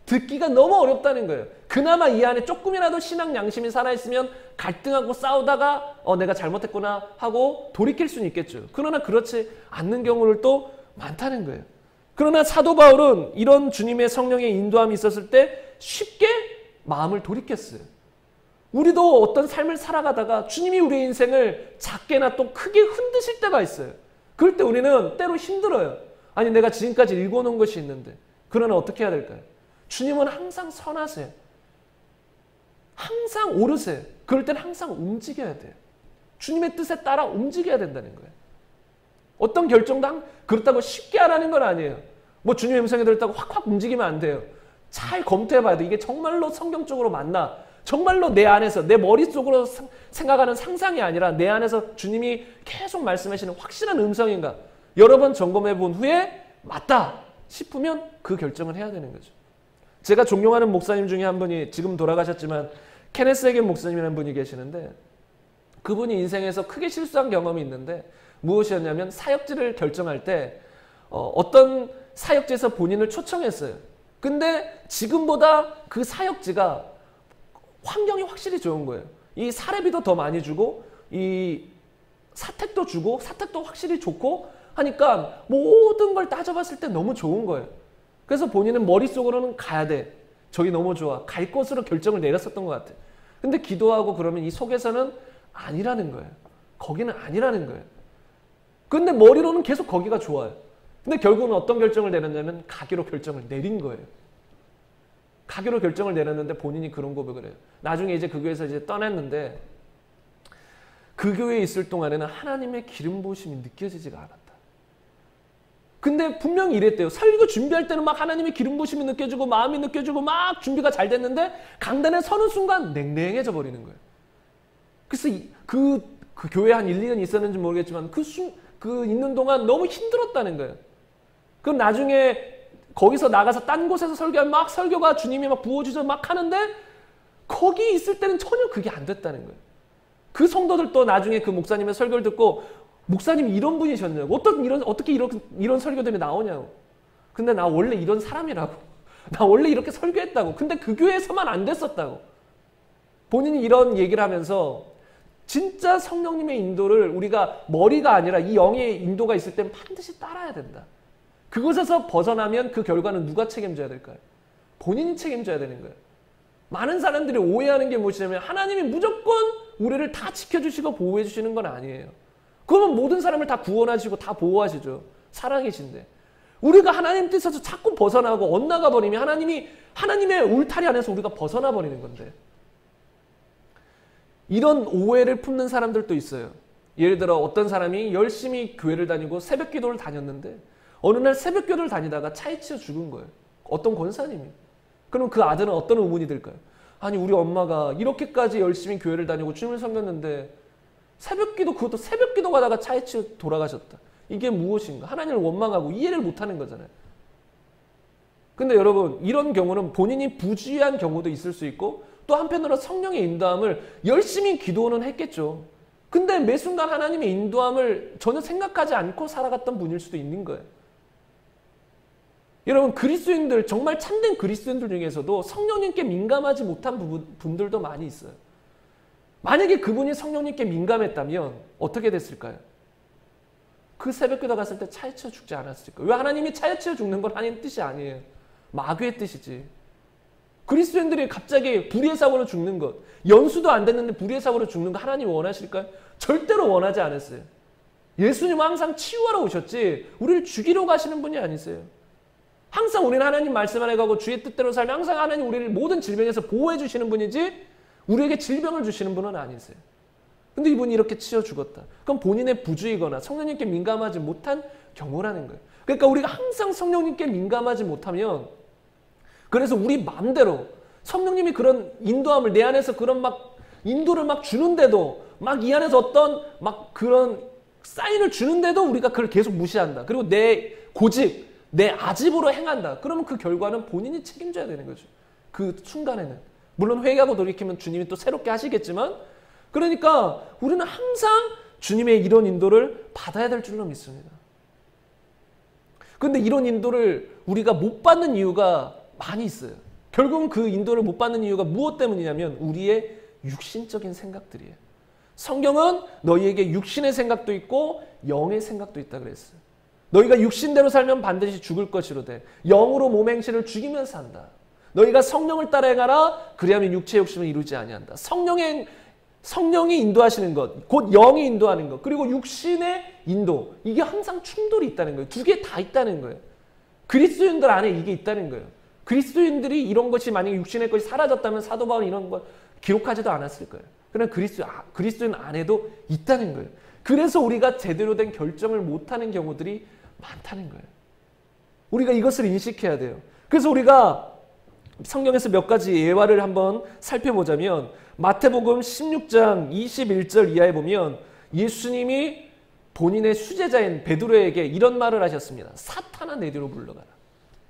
듣기가 너무 어렵다는 거예요. 그나마 이 안에 조금이라도 신앙 양심이 살아있으면 갈등하고 싸우다가 내가 잘못했구나 하고 돌이킬 수는 있겠죠. 그러나 그렇지 않는 경우를 또 많다는 거예요. 그러나 사도 바울은 이런 주님의 성령의 인도함이 있었을 때 쉽게 마음을 돌이켰어요. 우리도 어떤 삶을 살아가다가 주님이 우리의 인생을 작게나 또 크게 흔드실 때가 있어요. 그럴 때 우리는 때로 힘들어요. 아니 내가 지금까지 읽어놓은 것이 있는데. 그러나 어떻게 해야 될까요? 주님은 항상 선하세요. 항상 오르세요. 그럴 땐 항상 움직여야 돼요. 주님의 뜻에 따라 움직여야 된다는 거예요. 어떤 결정도 그렇다고 쉽게 하라는 건 아니에요. 뭐 주님의 음성이 들었다고 확확 움직이면 안 돼요. 잘 검토해봐야 돼. 이게 정말로 성경적으로 맞나? 정말로 내 안에서 내 머릿속으로 생각하는 상상이 아니라 내 안에서 주님이 계속 말씀하시는 확실한 음성인가? 여러 번 점검해 본 후에 맞다 싶으면 그 결정을 해야 되는 거죠. 제가 존경하는 목사님 중에 한 분이 지금 돌아가셨지만 케네스 해겐 목사님이라는 분이 계시는데 그분이 인생에서 크게 실수한 경험이 있는데 무엇이었냐면 사역지를 결정할 때 어떤 사역지에서 본인을 초청했어요. 근데 지금보다 그 사역지가 환경이 확실히 좋은 거예요. 이 사례비도 더 많이 주고 이 사택도 주고 사택도 확실히 좋고 하니까 모든 걸 따져봤을 때 너무 좋은 거예요. 그래서 본인은 머릿속으로는 가야 돼. 저기 너무 좋아. 갈 곳으로 결정을 내렸었던 것 같아요. 근데 기도하고 그러면 이 속에서는 아니라는 거예요. 거기는 아니라는 거예요. 근데 머리로는 계속 거기가 좋아요. 근데 결국은 어떤 결정을 내렸냐면 가기로 결정을 내린 거예요. 가기로 결정을 내렸는데 본인이 그런 고백을 해요. 나중에 이제 그 교회에서 이제 떠났는데 그 교회에 있을 동안에는 하나님의 기름 부으심이 느껴지지가 않았다. 근데 분명히 이랬대요. 설교 준비할 때는 막 하나님의 기름 부으심이 느껴지고 마음이 느껴지고 막 준비가 잘 됐는데 강단에 서는 순간 냉랭해져 버리는 거예요. 그래서 그 교회에 한 1, 2년 있었는지 모르겠지만 그 있는 동안 너무 힘들었다는 거예요. 그럼 나중에 거기서 나가서 딴 곳에서 설교하면 막 설교가 주님이 막 부어주셔서 막 하는데 거기 있을 때는 전혀 그게 안 됐다는 거예요. 그 성도들도 나중에 그 목사님의 설교를 듣고 목사님이 이런 분이셨냐고 어떻게 이런 설교들이 나오냐고. 근데 나 원래 이런 사람이라고. 나 원래 이렇게 설교했다고. 근데 그 교회에서만 안 됐었다고. 본인이 이런 얘기를 하면서 진짜 성령님의 인도를 우리가 머리가 아니라 이 영의 인도가 있을 땐 반드시 따라야 된다. 그곳에서 벗어나면 그 결과는 누가 책임져야 될까요? 본인이 책임져야 되는 거예요. 많은 사람들이 오해하는 게 무엇이냐면 하나님이 무조건 우리를 다 지켜주시고 보호해 주시는 건 아니에요. 그러면 모든 사람을 다 구원하시고 다 보호하시죠. 사랑이신데. 우리가 하나님 뜻에서 자꾸 벗어나고 엇나가 버리면 하나님의 울타리 안에서 우리가 벗어나 버리는 건데. 이런 오해를 품는 사람들도 있어요. 예를 들어 어떤 사람이 열심히 교회를 다니고 새벽 기도를 다녔는데 어느 날 새벽 기도를 다니다가 차에 치여 죽은 거예요. 어떤 권사님이. 그럼 그 아들은 어떤 의문이 들까요? 아니 우리 엄마가 이렇게까지 열심히 교회를 다니고 주님을 섬겼는데 그것도 새벽 기도 가다가 차에 치여 돌아가셨다. 이게 무엇인가? 하나님을 원망하고 이해를 못하는 거잖아요. 근데 여러분 이런 경우는 본인이 부주의한 경우도 있을 수 있고 또 한편으로 성령의 인도함을 열심히 기도는 했겠죠. 근데 매 순간 하나님의 인도함을 전혀 생각하지 않고 살아갔던 분일 수도 있는 거예요. 여러분 그리스도인들 정말 참된 그리스도인들 중에서도 성령님께 민감하지 못한 분들도 많이 있어요. 만약에 그분이 성령님께 민감했다면 어떻게 됐을까요? 그 새벽기도 갔을 때 차에 치여 죽지 않았을까요? 왜 하나님이 차에 치여 죽는 건 하나님 뜻이 아니에요. 마귀의 뜻이지. 그리스도인들이 갑자기 불의의 사고로 죽는 것, 연수도 안 됐는데 불의의 사고로 죽는 거 하나님 원하실까요? 절대로 원하지 않았어요. 예수님은 항상 치유하러 오셨지 우리를 죽이러 가시는 분이 아니세요. 항상 우리는 하나님 말씀 안에 가고 주의 뜻대로 살면 항상 하나님 우리를 모든 질병에서 보호해 주시는 분이지 우리에게 질병을 주시는 분은 아니세요. 근데 이분이 이렇게 치여 죽었다. 그럼 본인의 부주의거나 성령님께 민감하지 못한 경우라는 거예요. 그러니까 우리가 항상 성령님께 민감하지 못하면 그래서 우리 마음대로 성령님이 그런 인도함을 내 안에서 그런 막 인도를 막 주는데도 막 이 안에서 어떤 막 그런 사인을 주는데도 우리가 그걸 계속 무시한다. 그리고 내 고집, 내 아집으로 행한다. 그러면 그 결과는 본인이 책임져야 되는 거죠. 그 순간에는. 물론 회개하고 돌이키면 주님이 또 새롭게 하시겠지만, 그러니까 우리는 항상 주님의 이런 인도를 받아야 될 줄로 믿습니다. 그런데 이런 인도를 우리가 못 받는 이유가 많이 있어요. 결국은 그 인도를 못 받는 이유가 무엇 때문이냐면 우리의 육신적인 생각들이에요. 성경은 너희에게 육신의 생각도 있고 영의 생각도 있다 그랬어요. 너희가 육신대로 살면 반드시 죽을 것이로되 영으로 몸 행실을 죽이면서 산다. 너희가 성령을 따라 행하라. 그리하면 육체의 욕심을 이루지 아니한다. 성령이 인도하시는 것, 곧 영이 인도하는 것, 그리고 육신의 인도, 이게 항상 충돌이 있다는 거예요. 두 개 다 있다는 거예요. 그리스도인들 안에 이게 있다는 거예요. 그리스도인들이 이런 것이 만약에 육신의 것이 사라졌다면 사도 바울은 이런 걸 기록하지도 않았을 거예요. 그러나 그리스도인 안에도 있다는 거예요. 그래서 우리가 제대로 된 결정을 못하는 경우들이 많다는 거예요. 우리가 이것을 인식해야 돼요. 그래서 우리가 성경에서 몇 가지 예화를 한번 살펴보자면 마태복음 16장 21절 이하에 보면 예수님이 본인의 수제자인 베드로에게 이런 말을 하셨습니다. 사탄아 내 뒤로 물러가라.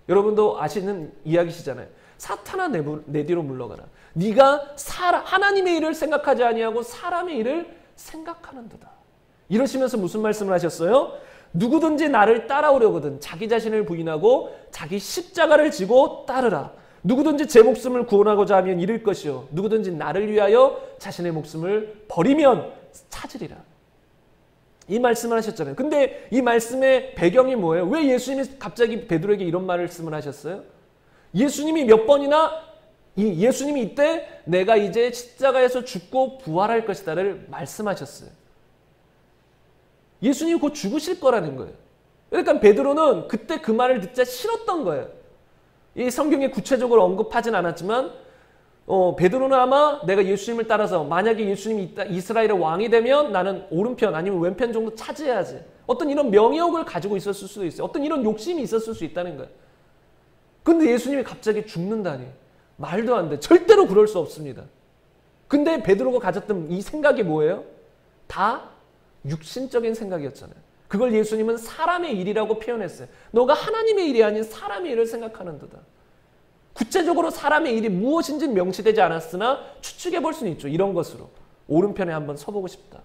여러분도 아시는 이야기시잖아요. 사탄아 내 뒤로 물러가라. 네가 하나님의 일을 생각하지 아니하고 사람의 일을 생각하는도다. 이러시면서 무슨 말씀을 하셨어요? 누구든지 나를 따라오려거든 자기 자신을 부인하고 자기 십자가를 지고 따르라. 누구든지 제 목숨을 구원하고자 하면 잃을 것이요 누구든지 나를 위하여 자신의 목숨을 버리면 찾으리라. 이 말씀을 하셨잖아요. 근데 이 말씀의 배경이 뭐예요? 왜 예수님이 갑자기 베드로에게 이런 말씀을 하셨어요? 예수님이 몇 번이나 예수님이 이때 내가 이제 십자가에서 죽고 부활할 것이다를 말씀하셨어요. 예수님이 곧 죽으실 거라는 거예요. 그러니까 베드로는 그때 그 말을 듣자 싫었던 거예요. 이 성경에 구체적으로 언급하진 않았지만 베드로는 아마 내가 예수님을 따라서 만약에 예수님이 이스라엘의 왕이 되면 나는 오른편 아니면 왼편 정도 차지해야지. 어떤 이런 명예욕을 가지고 있었을 수도 있어요. 어떤 이런 욕심이 있었을 수 있다는 거예요. 근데 예수님이 갑자기 죽는다니. 말도 안 돼. 절대로 그럴 수 없습니다. 근데 베드로가 가졌던 이 생각이 뭐예요? 다 육신적인 생각이었잖아요. 그걸 예수님은 사람의 일이라고 표현했어요. 너가 하나님의 일이 아닌 사람의 일을 생각하는도다. 구체적으로 사람의 일이 무엇인지 명시되지 않았으나 추측해 볼 수는 있죠. 이런 것으로. 오른편에 한번 서보고 싶다.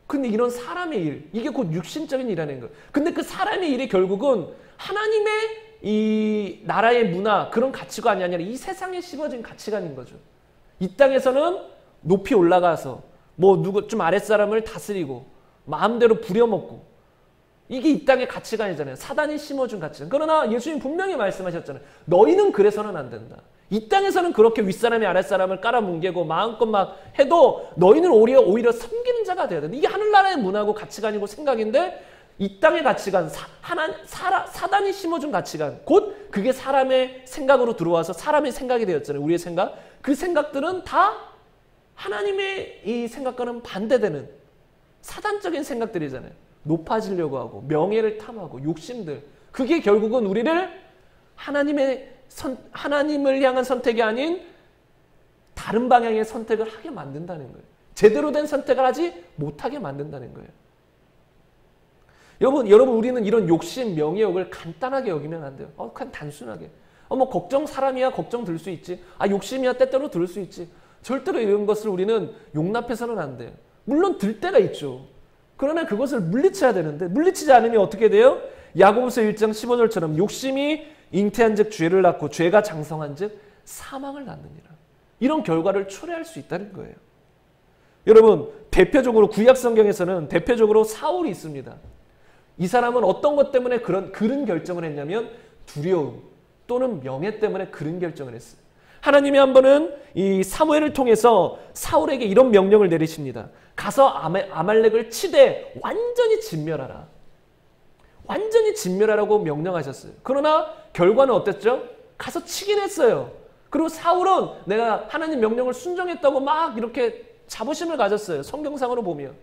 근데 이런 사람의 일, 이게 곧 육신적인 일이라는 거예요. 근데 그 사람의 일이 결국은 하나님의 이 나라의 문화, 그런 가치관이 아니라 이 세상에 씹어진 가치관인 거죠. 이 땅에서는 높이 올라가서 누구 좀 아랫사람을 다스리고 마음대로 부려먹고, 이게 이 땅의 가치관이잖아요. 사단이 심어준 가치관. 그러나 예수님 분명히 말씀하셨잖아요. 너희는 그래서는 안 된다. 이 땅에서는 그렇게 윗사람이 아랫사람을 깔아뭉개고 마음껏 막 해도 너희는 오히려 섬기는 자가 돼야 된다. 이게 하늘나라의 문화고 가치관이고 생각인데 이 땅의 가치관, 사단이 심어준 가치관, 곧 그게 사람의 생각으로 들어와서 사람의 생각이 되었잖아요. 우리의 생각. 그 생각들은 다 하나님의 이 생각과는 반대되는 사단적인 생각들이잖아요. 높아지려고 하고 명예를 탐하고 욕심들. 그게 결국은 우리를 하나님을 향한 선택이 아닌 다른 방향의 선택을 하게 만든다는 거예요. 제대로 된 선택을 하지 못하게 만든다는 거예요. 여러분 우리는 이런 욕심, 명예욕을 간단하게 여기면 안 돼요. 그냥 단순하게. 걱정 사람이야 걱정 들 수 있지. 욕심이야 때때로 들 수 있지. 절대로 이런 것을 우리는 용납해서는 안 돼요. 물론 들 때가 있죠. 그러나 그것을 물리쳐야 되는데 물리치지 않으면 어떻게 돼요? 야고보서 1장 15절처럼 욕심이 잉태한 즉 죄를 낳고 죄가 장성한 즉 사망을 낳느니라. 이런 결과를 초래할 수 있다는 거예요. 여러분 대표적으로 구약 성경에서는 대표적으로 사울이 있습니다. 이 사람은 어떤 것 때문에 그런 결정을 했냐면 두려움 또는 명예 때문에 그런 결정을 했어요. 하나님이 한 번은 이 사무엘을 통해서 사울에게 이런 명령을 내리십니다. 가서 아말렉을 치되 완전히 진멸하라. 완전히 진멸하라고 명령하셨어요. 그러나 결과는 어땠죠? 가서 치긴 했어요. 그리고 사울은 내가 하나님 명령을 순종했다고 막 이렇게 자부심을 가졌어요. 성경상으로 보면.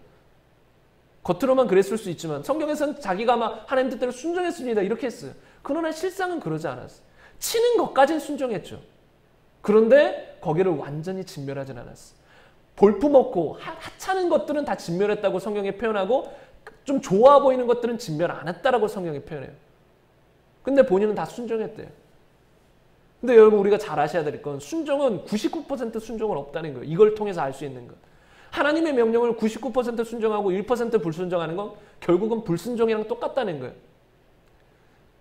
겉으로만 그랬을 수 있지만 성경에서는 자기가 막 하나님 뜻대로 순종했습니다. 이렇게 했어요. 그러나 실상은 그러지 않았어요. 치는 것까지는 순종했죠. 그런데 거기를 완전히 진멸하진 않았어요. 볼품없고 하찮은 것들은 다 진멸했다고 성경에 표현하고 좀 좋아 보이는 것들은 진멸 안 했다라고 성경에 표현해요. 근데 본인은 다 순종했대요. 근데 여러분 우리가 잘 아셔야 될 건 순종은 99% 순종은 없다는 거예요. 이걸 통해서 알 수 있는 것. 하나님의 명령을 99% 순종하고 1% 불순종하는 건 결국은 불순종이랑 똑같다는 거예요.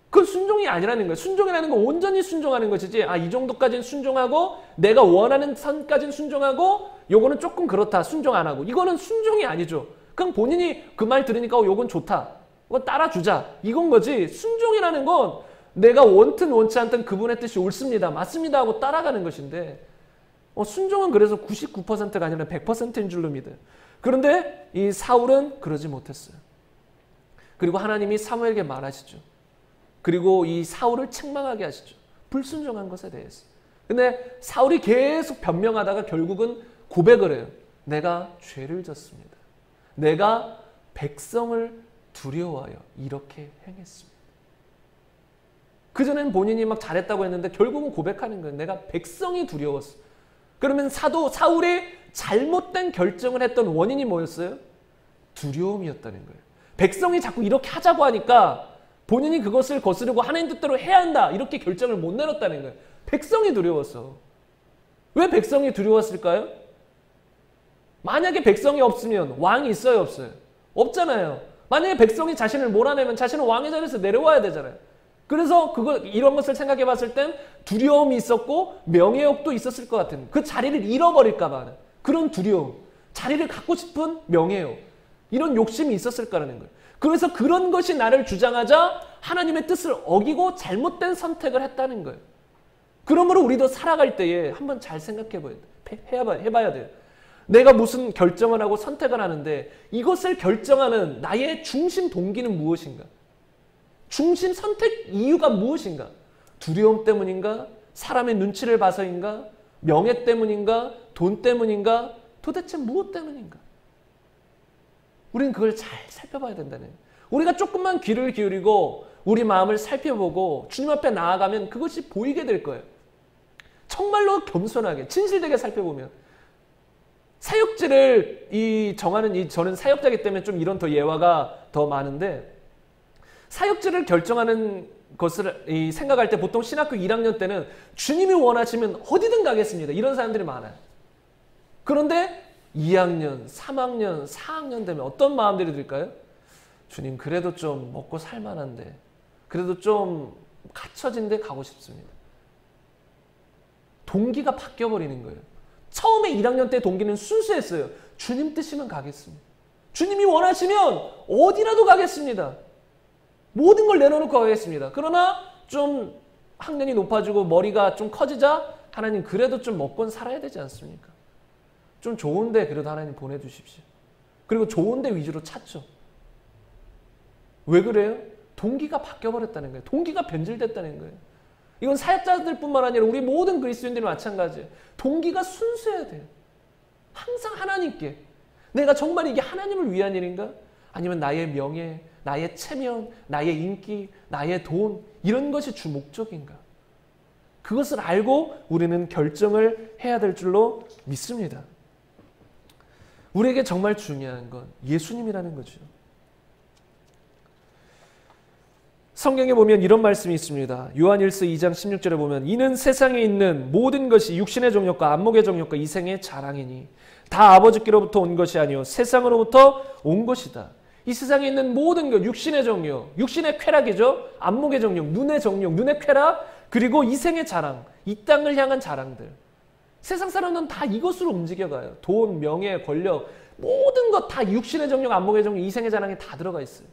그건 순종이 아니라는 거예요. 순종이라는 건 온전히 순종하는 것이지 이 정도까지는 순종하고 내가 원하는 선까지는 순종하고 요거는 조금 그렇다 순종 안 하고 이거는 순종이 아니죠. 그냥 본인이 그 말 들으니까 요건 좋다. 이거 따라주자. 이건 거지. 순종이라는 건 내가 원든 원치 않든 그분의 뜻이 옳습니다. 맞습니다 하고 따라가는 것인데 순종은 그래서 99%가 아니라 100%인 줄로 믿어요. 그런데 이 사울은 그러지 못했어요. 그리고 하나님이 사무엘에게 말하시죠. 그리고 이 사울을 책망하게 하시죠. 불순종한 것에 대해서. 근데 사울이 계속 변명하다가 결국은 고백을 해요. 내가 죄를 졌습니다. 내가 백성을 두려워하여 이렇게 행했습니다. 그전엔 본인이 막 잘했다고 했는데 결국은 고백하는 거예요. 내가 백성이 두려웠어. 그러면 사울이 잘못된 결정을 했던 원인이 뭐였어요? 두려움이었다는 거예요. 백성이 자꾸 이렇게 하자고 하니까 본인이 그것을 거스르고 하나님 뜻대로 해야 한다 이렇게 결정을 못 내렸다는 거예요. 백성이 두려웠어. 왜 백성이 두려웠을까요? 만약에 백성이 없으면 왕이 있어요 없어요? 없잖아요. 만약에 백성이 자신을 몰아내면 자신은 왕의 자리에서 내려와야 되잖아요. 그래서 이런 것을 생각해 봤을 땐 두려움이 있었고 명예욕도 있었을 것 같은 그 자리를 잃어버릴까 봐 그런 두려움, 자리를 갖고 싶은 명예욕 이런 욕심이 있었을 거라는 거예요. 그래서 그런 것이 나를 주장하자 하나님의 뜻을 어기고 잘못된 선택을 했다는 거예요. 그러므로 우리도 살아갈 때에 한번 잘 생각해 해봐야 돼요. 내가 무슨 결정을 하고 선택을 하는데 이것을 결정하는 나의 중심 동기는 무엇인가? 중심 선택 이유가 무엇인가? 두려움 때문인가? 사람의 눈치를 봐서인가? 명예 때문인가? 돈 때문인가? 도대체 무엇 때문인가? 우리는 그걸 잘 살펴봐야 된다는 거예요. 우리가 조금만 귀를 기울이고 우리 마음을 살펴보고 주님 앞에 나아가면 그것이 보이게 될 거예요. 정말로 겸손하게 진실되게 살펴보면 사역지를 정하는 저는 사역자이기 때문에 좀 이런 더 예화가 더 많은데 사역지를 결정하는 것을 생각할 때 보통 신학교 1학년 때는 주님이 원하시면 어디든 가겠습니다. 이런 사람들이 많아요. 그런데 2학년, 3학년, 4학년 되면 어떤 마음들이 들까요? 주님 그래도 좀 먹고 살만한데 그래도 좀 갖춰진 데 가고 싶습니다. 동기가 바뀌어버리는 거예요. 처음에 1학년 때 동기는 순수했어요. 주님 뜻이면 가겠습니다. 주님이 원하시면 어디라도 가겠습니다. 모든 걸 내려놓고 가겠습니다. 그러나 좀 학년이 높아지고 머리가 좀 커지자 하나님 그래도 좀 먹고 살아야 되지 않습니까? 좀 좋은데 그래도 하나님 보내주십시오. 그리고 좋은데 위주로 찾죠. 왜 그래요? 동기가 바뀌어버렸다는 거예요. 동기가 변질됐다는 거예요. 이건 사역자들뿐만 아니라 우리 모든 그리스도인들이 마찬가지예요. 동기가 순수해야 돼요. 항상 하나님께. 내가 정말 이게 하나님을 위한 일인가? 아니면 나의 명예, 나의 체면, 나의 인기, 나의 돈 이런 것이 주 목적인가? 그것을 알고 우리는 결정을 해야 될 줄로 믿습니다. 우리에게 정말 중요한 건 예수님이라는 거죠. 성경에 보면 이런 말씀이 있습니다. 요한일서 2장 16절에 보면 이는 세상에 있는 모든 것이 육신의 정욕과 안목의 정욕과 이생의 자랑이니 다 아버지께로부터 온 것이 아니요 세상으로부터 온 것이다. 이 세상에 있는 모든 것, 육신의 정욕, 육신의 쾌락이죠. 안목의 정욕, 눈의 정욕, 눈의 쾌락, 그리고 이생의 자랑, 이 땅을 향한 자랑들. 세상 사람은 다 이것으로 움직여가요. 돈, 명예, 권력, 모든 것 다 육신의 정욕, 안목의 정욕, 이생의 자랑에 다 들어가 있어요.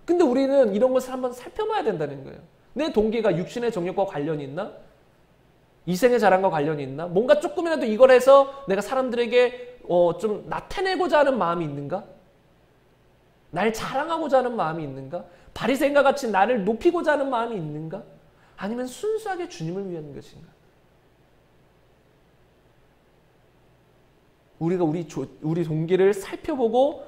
근데 우리는 이런 것을 한번 살펴봐야 된다는 거예요. 내 동기가 육신의 정욕과 관련이 있나? 이생의 자랑과 관련이 있나? 뭔가 조금이라도 이걸 해서 내가 사람들에게 좀 나타내고자 하는 마음이 있는가? 날 자랑하고자 하는 마음이 있는가? 바리새인과 같이 나를 높이고자 하는 마음이 있는가? 아니면 순수하게 주님을 위한 것인가? 우리가 우리 동기를 살펴보고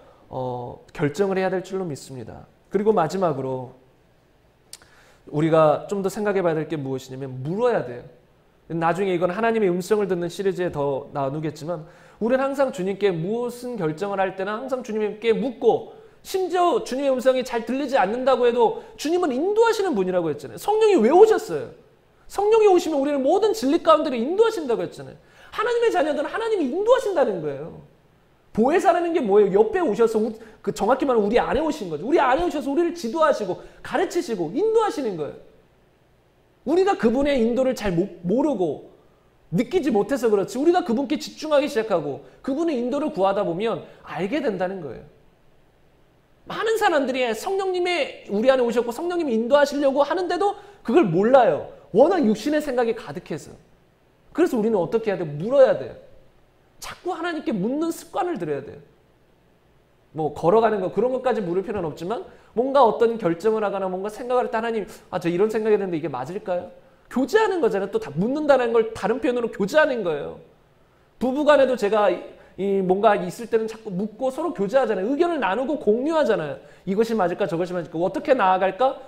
결정을 해야 될 줄로 믿습니다. 그리고 마지막으로 우리가 좀 더 생각해 봐야 될 게 무엇이냐면 물어야 돼요. 나중에 이건 하나님의 음성을 듣는 시리즈에 더 나누겠지만 우리는 항상 주님께 무슨 결정을 할 때나 항상 주님께 묻고 심지어 주님의 음성이 잘 들리지 않는다고 해도 주님은 인도하시는 분이라고 했잖아요. 성령이 왜 오셨어요? 성령이 오시면 우리는 모든 진리 가운데를 인도하신다고 했잖아요. 하나님의 자녀들은 하나님이 인도하신다는 거예요. 보혜사라는 게 뭐예요? 옆에 오셔서 정확히 말하면 우리 안에 오신 거죠. 우리 안에 오셔서 우리를 지도하시고 가르치시고 인도하시는 거예요. 우리가 그분의 인도를 잘 모르고 느끼지 못해서 그렇지 우리가 그분께 집중하기 시작하고 그분의 인도를 구하다 보면 알게 된다는 거예요. 많은 사람들이 성령님이 우리 안에 오셨고 성령님이 인도하시려고 하는데도 그걸 몰라요. 워낙 육신의 생각이 가득해서. 그래서 우리는 어떻게 해야 돼요? 물어야 돼요. 자꾸 하나님께 묻는 습관을 들여야 돼요. 뭐 걸어가는 거 그런 것까지 물을 필요는 없지만 뭔가 어떤 결정을 하거나 뭔가 생각을 할 때 하나님 저 이런 생각이 드는데 이게 맞을까요? 교제하는 거잖아요. 또 다 묻는다는 걸 다른 표현으로 교제하는 거예요. 부부간에도 제가 뭔가 있을 때는 자꾸 묻고 서로 교제하잖아요. 의견을 나누고 공유하잖아요. 이것이 맞을까 저것이 맞을까 어떻게 나아갈까?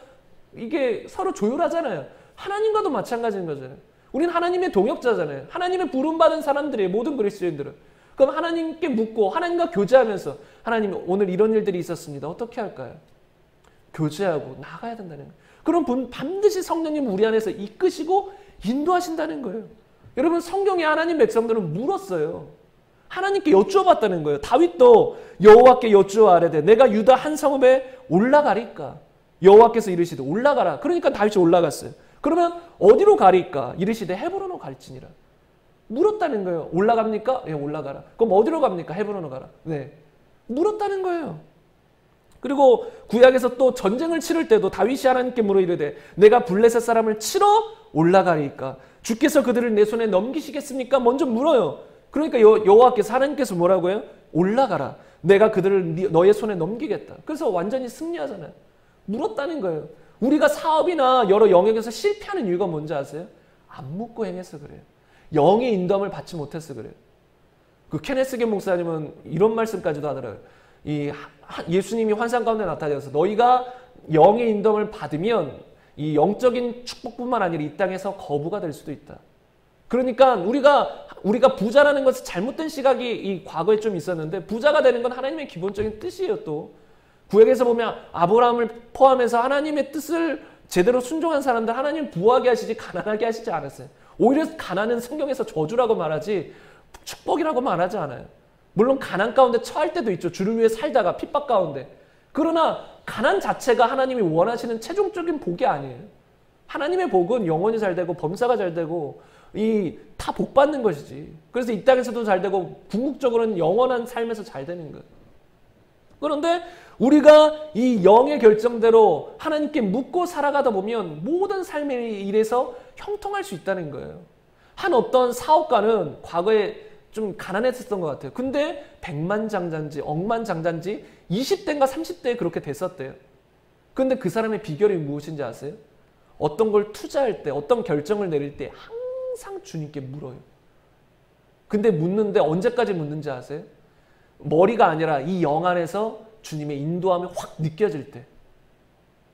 이게 서로 조율하잖아요. 하나님과도 마찬가지인 거잖아요. 우리는 하나님의 동역자잖아요. 하나님의 부름받은 사람들이에요. 모든 그리스도인들은. 그럼 하나님께 묻고 하나님과 교제하면서 하나님 오늘 이런 일들이 있었습니다. 어떻게 할까요? 교제하고 나가야 된다는 거예요. 그럼 반드시 성령님 우리 안에서 이끄시고 인도하신다는 거예요. 여러분 성경에 하나님 백성들은 물었어요. 하나님께 여쭈어봤다는 거예요. 다윗도 여호와께 여쭈어 아뢰되 내가 유다 한 성읍에 올라가리까? 여호와께서 이르시되 올라가라. 그러니까 다윗이 올라갔어요. 그러면 어디로 가리까? 이르시되 헤브론으로 갈지니라. 물었다는 거예요. 올라갑니까? 예, 올라가라. 그럼 어디로 갑니까? 헤브론으로 가라. 네. 물었다는 거예요. 그리고 구약에서 또 전쟁을 치를 때도 다윗이 하나님께 물어 이르되 내가 블레셋 사람을 치러 올라가리까? 주께서 그들을 내 손에 넘기시겠습니까? 먼저 물어요. 그러니까 여호와께서 하나님께서 뭐라고 해요? 올라가라. 내가 그들을 너의 손에 넘기겠다. 그래서 완전히 승리하잖아요. 물었다는 거예요. 우리가 사업이나 여러 영역에서 실패하는 이유가 뭔지 아세요? 안 묻고 행해서 그래요. 영의 인도함을 받지 못해서 그래요. 그 케네스겐 목사님은 이런 말씀까지도 하더라고요. 예수님이 환상 가운데 나타나서 너희가 영의 인도함을 받으면 이 영적인 축복뿐만 아니라 이 땅에서 거부가 될 수도 있다. 그러니까 우리가 부자라는 것은 잘못된 시각이 이 과거에 좀 있었는데 부자가 되는 건 하나님의 기본적인 뜻이에요. 또 구약에서 보면 아브라함을 포함해서 하나님의 뜻을 제대로 순종한 사람들 하나님 부하게 하시지 가난하게 하시지 않았어요. 오히려 가난은 성경에서 저주라고 말하지 축복이라고 말하지 않아요. 물론 가난 가운데 처할 때도 있죠. 주를 위해 살다가 핍박 가운데. 그러나 가난 자체가 하나님이 원하시는 최종적인 복이 아니에요. 하나님의 복은 영혼이 잘 되고 범사가 잘 되고 다 복 받는 것이지. 그래서 이 땅에서도 잘 되고 궁극적으로는 영원한 삶에서 잘 되는 거예요. 그런데 우리가 이 영의 결정대로 하나님께 묻고 살아가다 보면 모든 삶의 일에서 형통할 수 있다는 거예요. 한 어떤 사업가는 과거에 좀 가난했었던 것 같아요. 근데 백만장자인지 억만장자인지 20대인가 30대에 그렇게 됐었대요. 근데 그 사람의 비결이 무엇인지 아세요? 어떤 걸 투자할 때, 어떤 결정을 내릴 때 항상 주님께 물어요. 근데 묻는데 언제까지 묻는지 아세요? 머리가 아니라 이 영 안에서 주님의 인도함이 확 느껴질 때,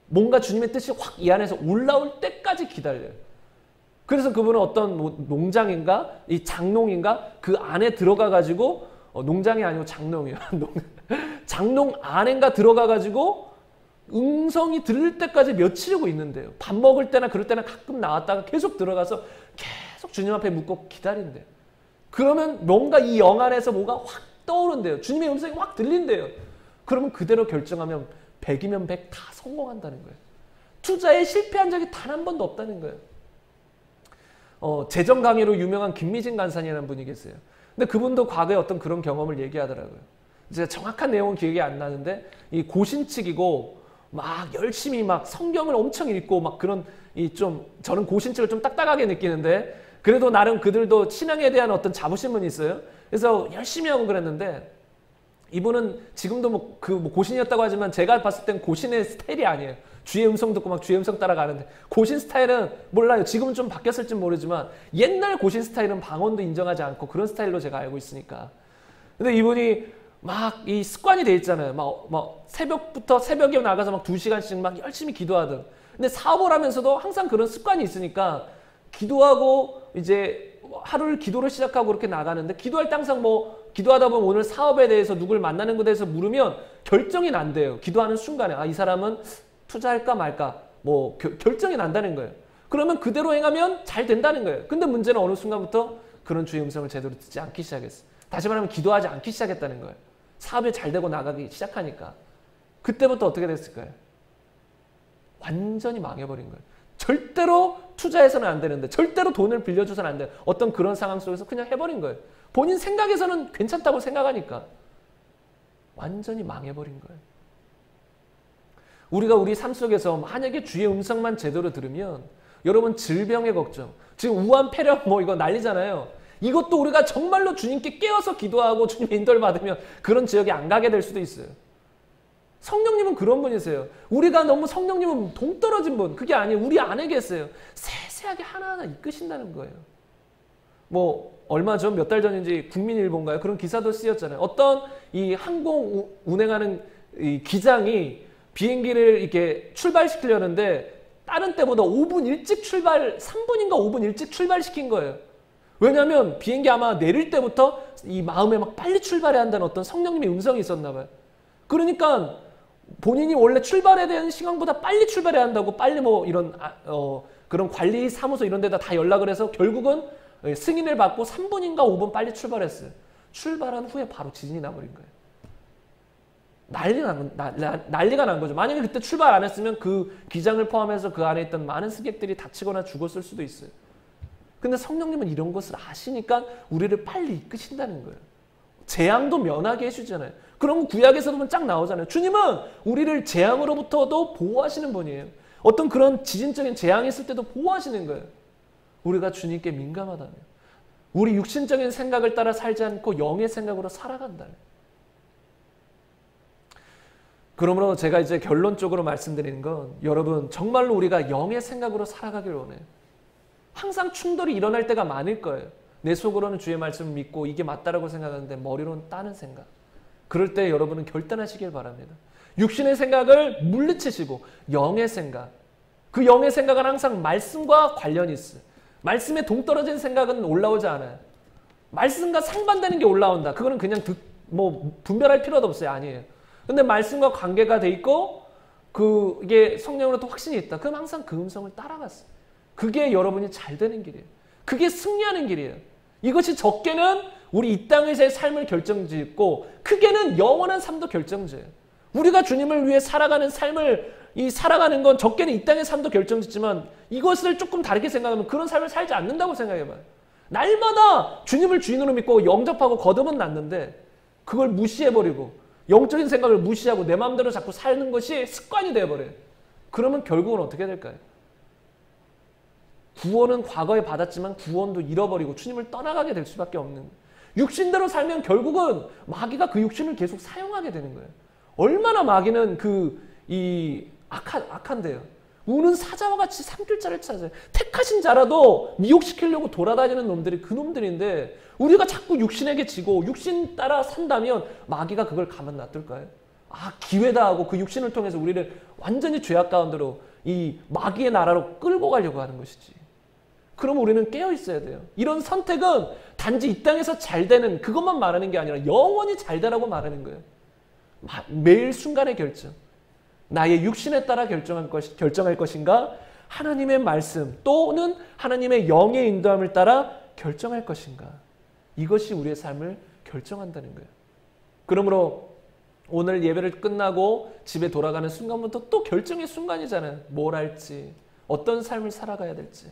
뭔가 주님의 뜻이 확 이 안에서 올라올 때까지 기다려요. 그래서 그분은 어떤 농장인가 이 장농인가 그 안에 들어가 가지고 농장이 아니고 장농이에요. 장농 안인가 들어가 가지고 음성이 들릴 때까지 며칠이고 있는데요. 밥 먹을 때나 그럴 때나 가끔 나왔다가 계속 들어가서 계속 주님 앞에 묻고 기다린대요. 그러면 뭔가 이 영 안에서 뭐가 확 떠오른대요. 주님의 음성이 확 들린대요. 그러면 그대로 결정하면 100이면 100 다 성공한다는 거예요. 투자에 실패한 적이 단 한 번도 없다는 거예요. 재정 강의로 유명한 김미진 간사님이라는 분이 계세요. 근데 그분도 과거에 어떤 그런 경험을 얘기하더라고요. 제가 정확한 내용은 기억이 안 나는데 이 고신측이고 막 열심히 막 성경을 엄청 읽고 막 그런 저는 고신측을 좀 딱딱하게 느끼는데 그래도 나름 그들도 신앙에 대한 어떤 자부심은 있어요. 그래서 열심히 하고 그랬는데 이분은 지금도 고신이었다고 하지만 제가 봤을 땐 고신의 스타일이 아니에요. 주의 음성 듣고 막 주의 음성 따라가는데 고신 스타일은 몰라요. 지금은 좀 바뀌었을지 모르지만 옛날 고신 스타일은 방언도 인정하지 않고 그런 스타일로 제가 알고 있으니까. 근데 이분이 막 이 습관이 돼 있잖아요. 막 새벽에 나가서 막 2시간씩 막 열심히 기도하던. 근데 사업을 하면서도 항상 그런 습관이 있으니까 기도하고 이제 하루를 기도로 시작하고 그렇게 나가는데 기도할 때 항상 뭐 기도하다 보면 오늘 사업에 대해서 누굴 만나는 것에 대해서 물으면 결정이 난대요. 기도하는 순간에 이 사람은 투자할까 말까 뭐 결정이 난다는 거예요. 그러면 그대로 행하면 잘 된다는 거예요. 근데 문제는 어느 순간부터 그런 주의 음성을 제대로 듣지 않기 시작했어요. 다시 말하면 기도하지 않기 시작했다는 거예요. 사업이 잘 되고 나가기 시작하니까. 그때부터 어떻게 됐을까요? 완전히 망해버린 거예요. 절대로 투자해서는 안 되는데, 절대로 돈을 빌려줘서는 안 돼요. 어떤 그런 상황 속에서 그냥 해버린 거예요. 본인 생각에서는 괜찮다고 생각하니까 완전히 망해버린 거예요. 우리가 우리 삶 속에서 만약에 주의 음성만 제대로 들으면 여러분 질병의 걱정, 지금 우한 폐렴 뭐 이거 난리잖아요. 이것도 우리가 정말로 주님께 깨어서 기도하고 주님의 인도를 받으면 그런 지역에 안 가게 될 수도 있어요. 성령님은 그런 분이세요. 우리가 너무 성령님은 동떨어진 분, 그게 아니에요. 우리 안에 계세요. 세세하게 하나하나 이끄신다는 거예요. 뭐 얼마 전 몇 달 전인지 국민일보인가요? 그런 기사도 쓰였잖아요. 어떤 이 항공 운행하는 이 기장이 비행기를 이렇게 출발시키려는데 다른 때보다 5분 일찍 출발, 3분인가 5분 일찍 출발시킨 거예요. 왜냐하면 비행기 아마 내릴 때부터 이 마음에 막 빨리 출발해야 한다는 어떤 성령님의 음성이 있었나 봐요. 그러니까 본인이 원래 출발에 대한 시간보다 빨리 출발해야 한다고 빨리 뭐 이런 그런 관리 사무소 이런 데다 다 연락을 해서 결국은 승인을 받고 3분인가 5분 빨리 출발했어요. 출발한 후에 바로 지진이 나버린 거예요. 난리가 난 거죠. 만약에 그때 출발 안 했으면 그 기장을 포함해서 그 안에 있던 많은 승객들이 다치거나 죽었을 수도 있어요. 근데 성령님은 이런 것을 아시니까 우리를 빨리 이끄신다는 거예요. 재앙도 면하게 해주잖아요. 그럼 구약에서도 쫙 나오잖아요. 주님은 우리를 재앙으로부터도 보호하시는 분이에요. 어떤 그런 지진적인 재앙이 있을 때도 보호하시는 거예요. 우리가 주님께 민감하다면. 우리 육신적인 생각을 따라 살지 않고 영의 생각으로 살아간다면. 그러므로 제가 이제 결론적으로 말씀드리는 건 여러분 정말로 우리가 영의 생각으로 살아가길 원해요. 항상 충돌이 일어날 때가 많을 거예요. 내 속으로는 주의 말씀을 믿고 이게 맞다라고 생각하는데 머리로는 다른 생각. 그럴 때 여러분은 결단하시길 바랍니다. 육신의 생각을 물리치시고 영의 생각. 그 영의 생각은 항상 말씀과 관련이 있어요. 말씀에 동떨어진 생각은 올라오지 않아요. 말씀과 상반되는 게 올라온다. 그거는 그냥 분별할 필요도 없어요. 아니에요. 근데 말씀과 관계가 돼 있고 그게 성령으로 또 확신이 있다. 그럼 항상 그 음성을 따라갔어요. 그게 여러분이 잘 되는 길이에요. 그게 승리하는 길이에요. 이것이 적게는 우리 이 땅에서의 삶을 결정짓고 크게는 영원한 삶도 결정지어요. 우리가 주님을 위해 살아가는 삶을 살아가는 건 적게는 이 땅의 삶도 결정짓지만 이것을 조금 다르게 생각하면 그런 삶을 살지 않는다고 생각해봐요. 날마다 주님을 주인으로 믿고 영접하고 거듭은 났는데 그걸 무시해버리고 영적인 생각을 무시하고 내 마음대로 자꾸 사는 것이 습관이 되어버려요. 그러면 결국은 어떻게 될까요? 구원은 과거에 받았지만 구원도 잃어버리고 주님을 떠나가게 될 수밖에 없는, 육신대로 살면 결국은 마귀가 그 육신을 계속 사용하게 되는 거예요. 얼마나 마귀는 악한데요. 우는 사자와 같이 삼킬 자를 찾아요. 택하신 자라도 미혹시키려고 돌아다니는 놈들이 그 놈들인데 우리가 자꾸 육신에게 지고 육신 따라 산다면 마귀가 그걸 가만 놔둘까요? 기회다 하고 그 육신을 통해서 우리를 완전히 죄악 가운데로 이 마귀의 나라로 끌고 가려고 하는 것이지. 그럼 우리는 깨어 있어야 돼요. 이런 선택은 단지 이 땅에서 잘 되는 그것만 말하는 게 아니라 영원히 잘 되라고 말하는 거예요. 매일 순간의 결정. 나의 육신에 따라 결정할 것인가? 하나님의 말씀 또는 하나님의 영의 인도함을 따라 결정할 것인가? 이것이 우리의 삶을 결정한다는 거예요. 그러므로 오늘 예배를 끝나고 집에 돌아가는 순간부터 또 결정의 순간이잖아요. 뭘 할지, 어떤 삶을 살아가야 될지.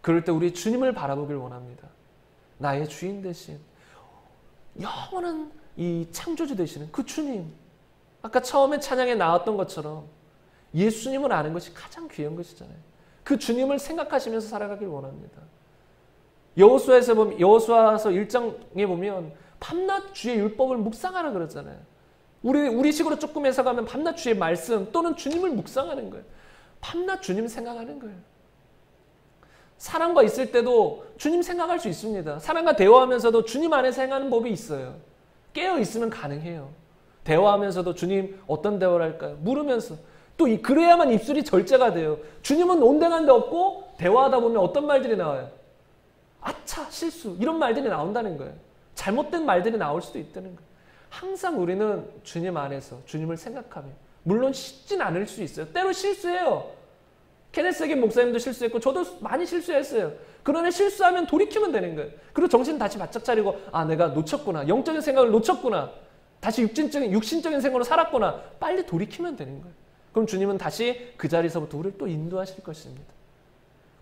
그럴 때 우리 주님을 바라보길 원합니다. 나의 주인 되신 영원한 이 창조주 되시는 그 주님. 아까 처음에 찬양에 나왔던 것처럼 예수님을 아는 것이 가장 귀한 것이잖아요. 그 주님을 생각하시면서 살아가길 원합니다. 여호수아서 1장에 보면 밤낮 주의 율법을 묵상하라 그러잖아요. 우리 식으로 조금 해석하면 밤낮 주의 말씀 또는 주님을 묵상하는 거예요. 밤낮 주님 생각하는 거예요. 사람과 있을 때도 주님 생각할 수 있습니다. 사람과 대화하면서도 주님 안에서 행하는 법이 있어요. 깨어 있으면 가능해요. 대화하면서도 주님 어떤 대화를 할까요? 물으면서 또 그래야만 입술이 절제가 돼요. 주님은 온당한 데 없고 대화하다 보면 어떤 말들이 나와요? 아차, 실수 이런 말들이 나온다는 거예요. 잘못된 말들이 나올 수도 있다는 거예요. 항상 우리는 주님 안에서 주님을 생각하며, 물론 쉽진 않을 수 있어요. 때로 실수해요. 케네스 하긴 목사님도 실수했고 저도 많이 실수했어요. 그러나 실수하면 돌이키면 되는 거예요. 그리고 정신 다시 바짝 차리고, 아, 내가 놓쳤구나. 영적인 생각을 놓쳤구나. 다시 육신적인 생각으로 살았구나. 빨리 돌이키면 되는 거예요. 그럼 주님은 다시 그 자리에서부터 우리를 또 인도하실 것입니다.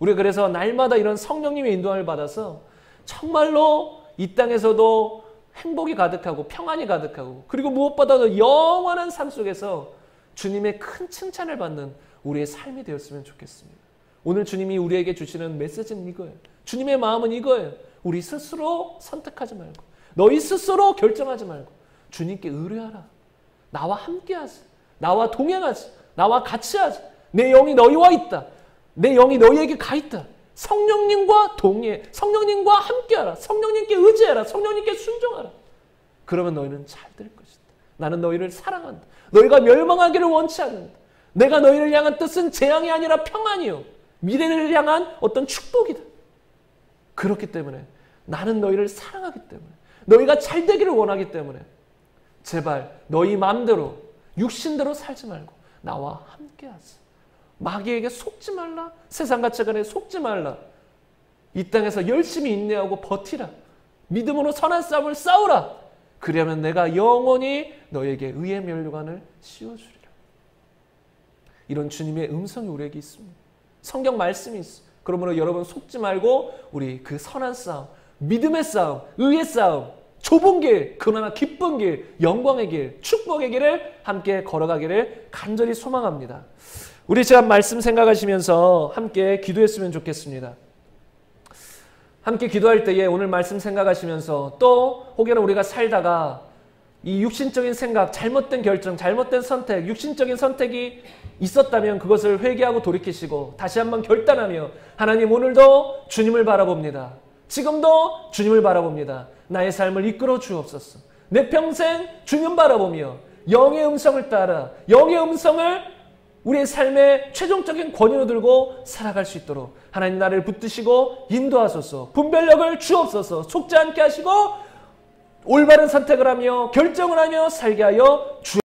우리가 그래서 날마다 이런 성령님의 인도함을 받아서 정말로 이 땅에서도 행복이 가득하고 평안이 가득하고, 그리고 무엇보다도 영원한 삶 속에서 주님의 큰 칭찬을 받는 우리의 삶이 되었으면 좋겠습니다. 오늘 주님이 우리에게 주시는 메시지는 이거예요. 주님의 마음은 이거예요. 우리 스스로 선택하지 말고, 너희 스스로 결정하지 말고 주님께 의뢰하라. 나와 함께하지. 나와 동행하지. 나와 같이 하지. 내 영이 너희와 있다. 내 영이 너희에게 가 있다. 성령님과 동의해. 성령님과 함께하라. 성령님께 의지해라. 성령님께 순종하라. 그러면 너희는 잘 될 것이다. 나는 너희를 사랑한다. 너희가 멸망하기를 원치 않는다. 내가 너희를 향한 뜻은 재앙이 아니라 평안이요, 미래를 향한 어떤 축복이다. 그렇기 때문에 나는 너희를 사랑하기 때문에, 너희가 잘 되기를 원하기 때문에 제발 너희 마음대로 육신대로 살지 말고 나와 함께하자. 마귀에게 속지 말라. 세상 가치관에 속지 말라. 이 땅에서 열심히 인내하고 버티라. 믿음으로 선한 싸움을 싸우라. 그러면 내가 영원히 너에게 의의 면류관을 씌워주리라. 이런 주님의 음성이 우리에게 있습니다. 성경 말씀이 있어. 그러므로 여러분 속지 말고 우리 그 선한 싸움, 믿음의 싸움, 의의 싸움, 좁은 길, 그러나 기쁜 길, 영광의 길, 축복의 길을 함께 걸어가기를 간절히 소망합니다. 우리 시간 말씀 생각하시면서 함께 기도했으면 좋겠습니다. 함께 기도할 때에 오늘 말씀 생각하시면서 또 혹여나 우리가 살다가 이 육신적인 생각, 잘못된 결정, 잘못된 선택, 육신적인 선택이 있었다면 그것을 회개하고 돌이키시고 다시 한번 결단하며, 하나님, 오늘도 주님을 바라봅니다. 지금도 주님을 바라봅니다. 나의 삶을 이끌어 주옵소서. 내 평생 주님 바라보며 영의 음성을 따라 영의 음성을 우리의 삶의 최종적인 권위로 들고 살아갈 수 있도록 하나님 나를 붙드시고 인도하소서. 분별력을 주옵소서. 속지 않게 하시고 올바른 선택을 하며 결정을 하며 살게 하여 주옵소서.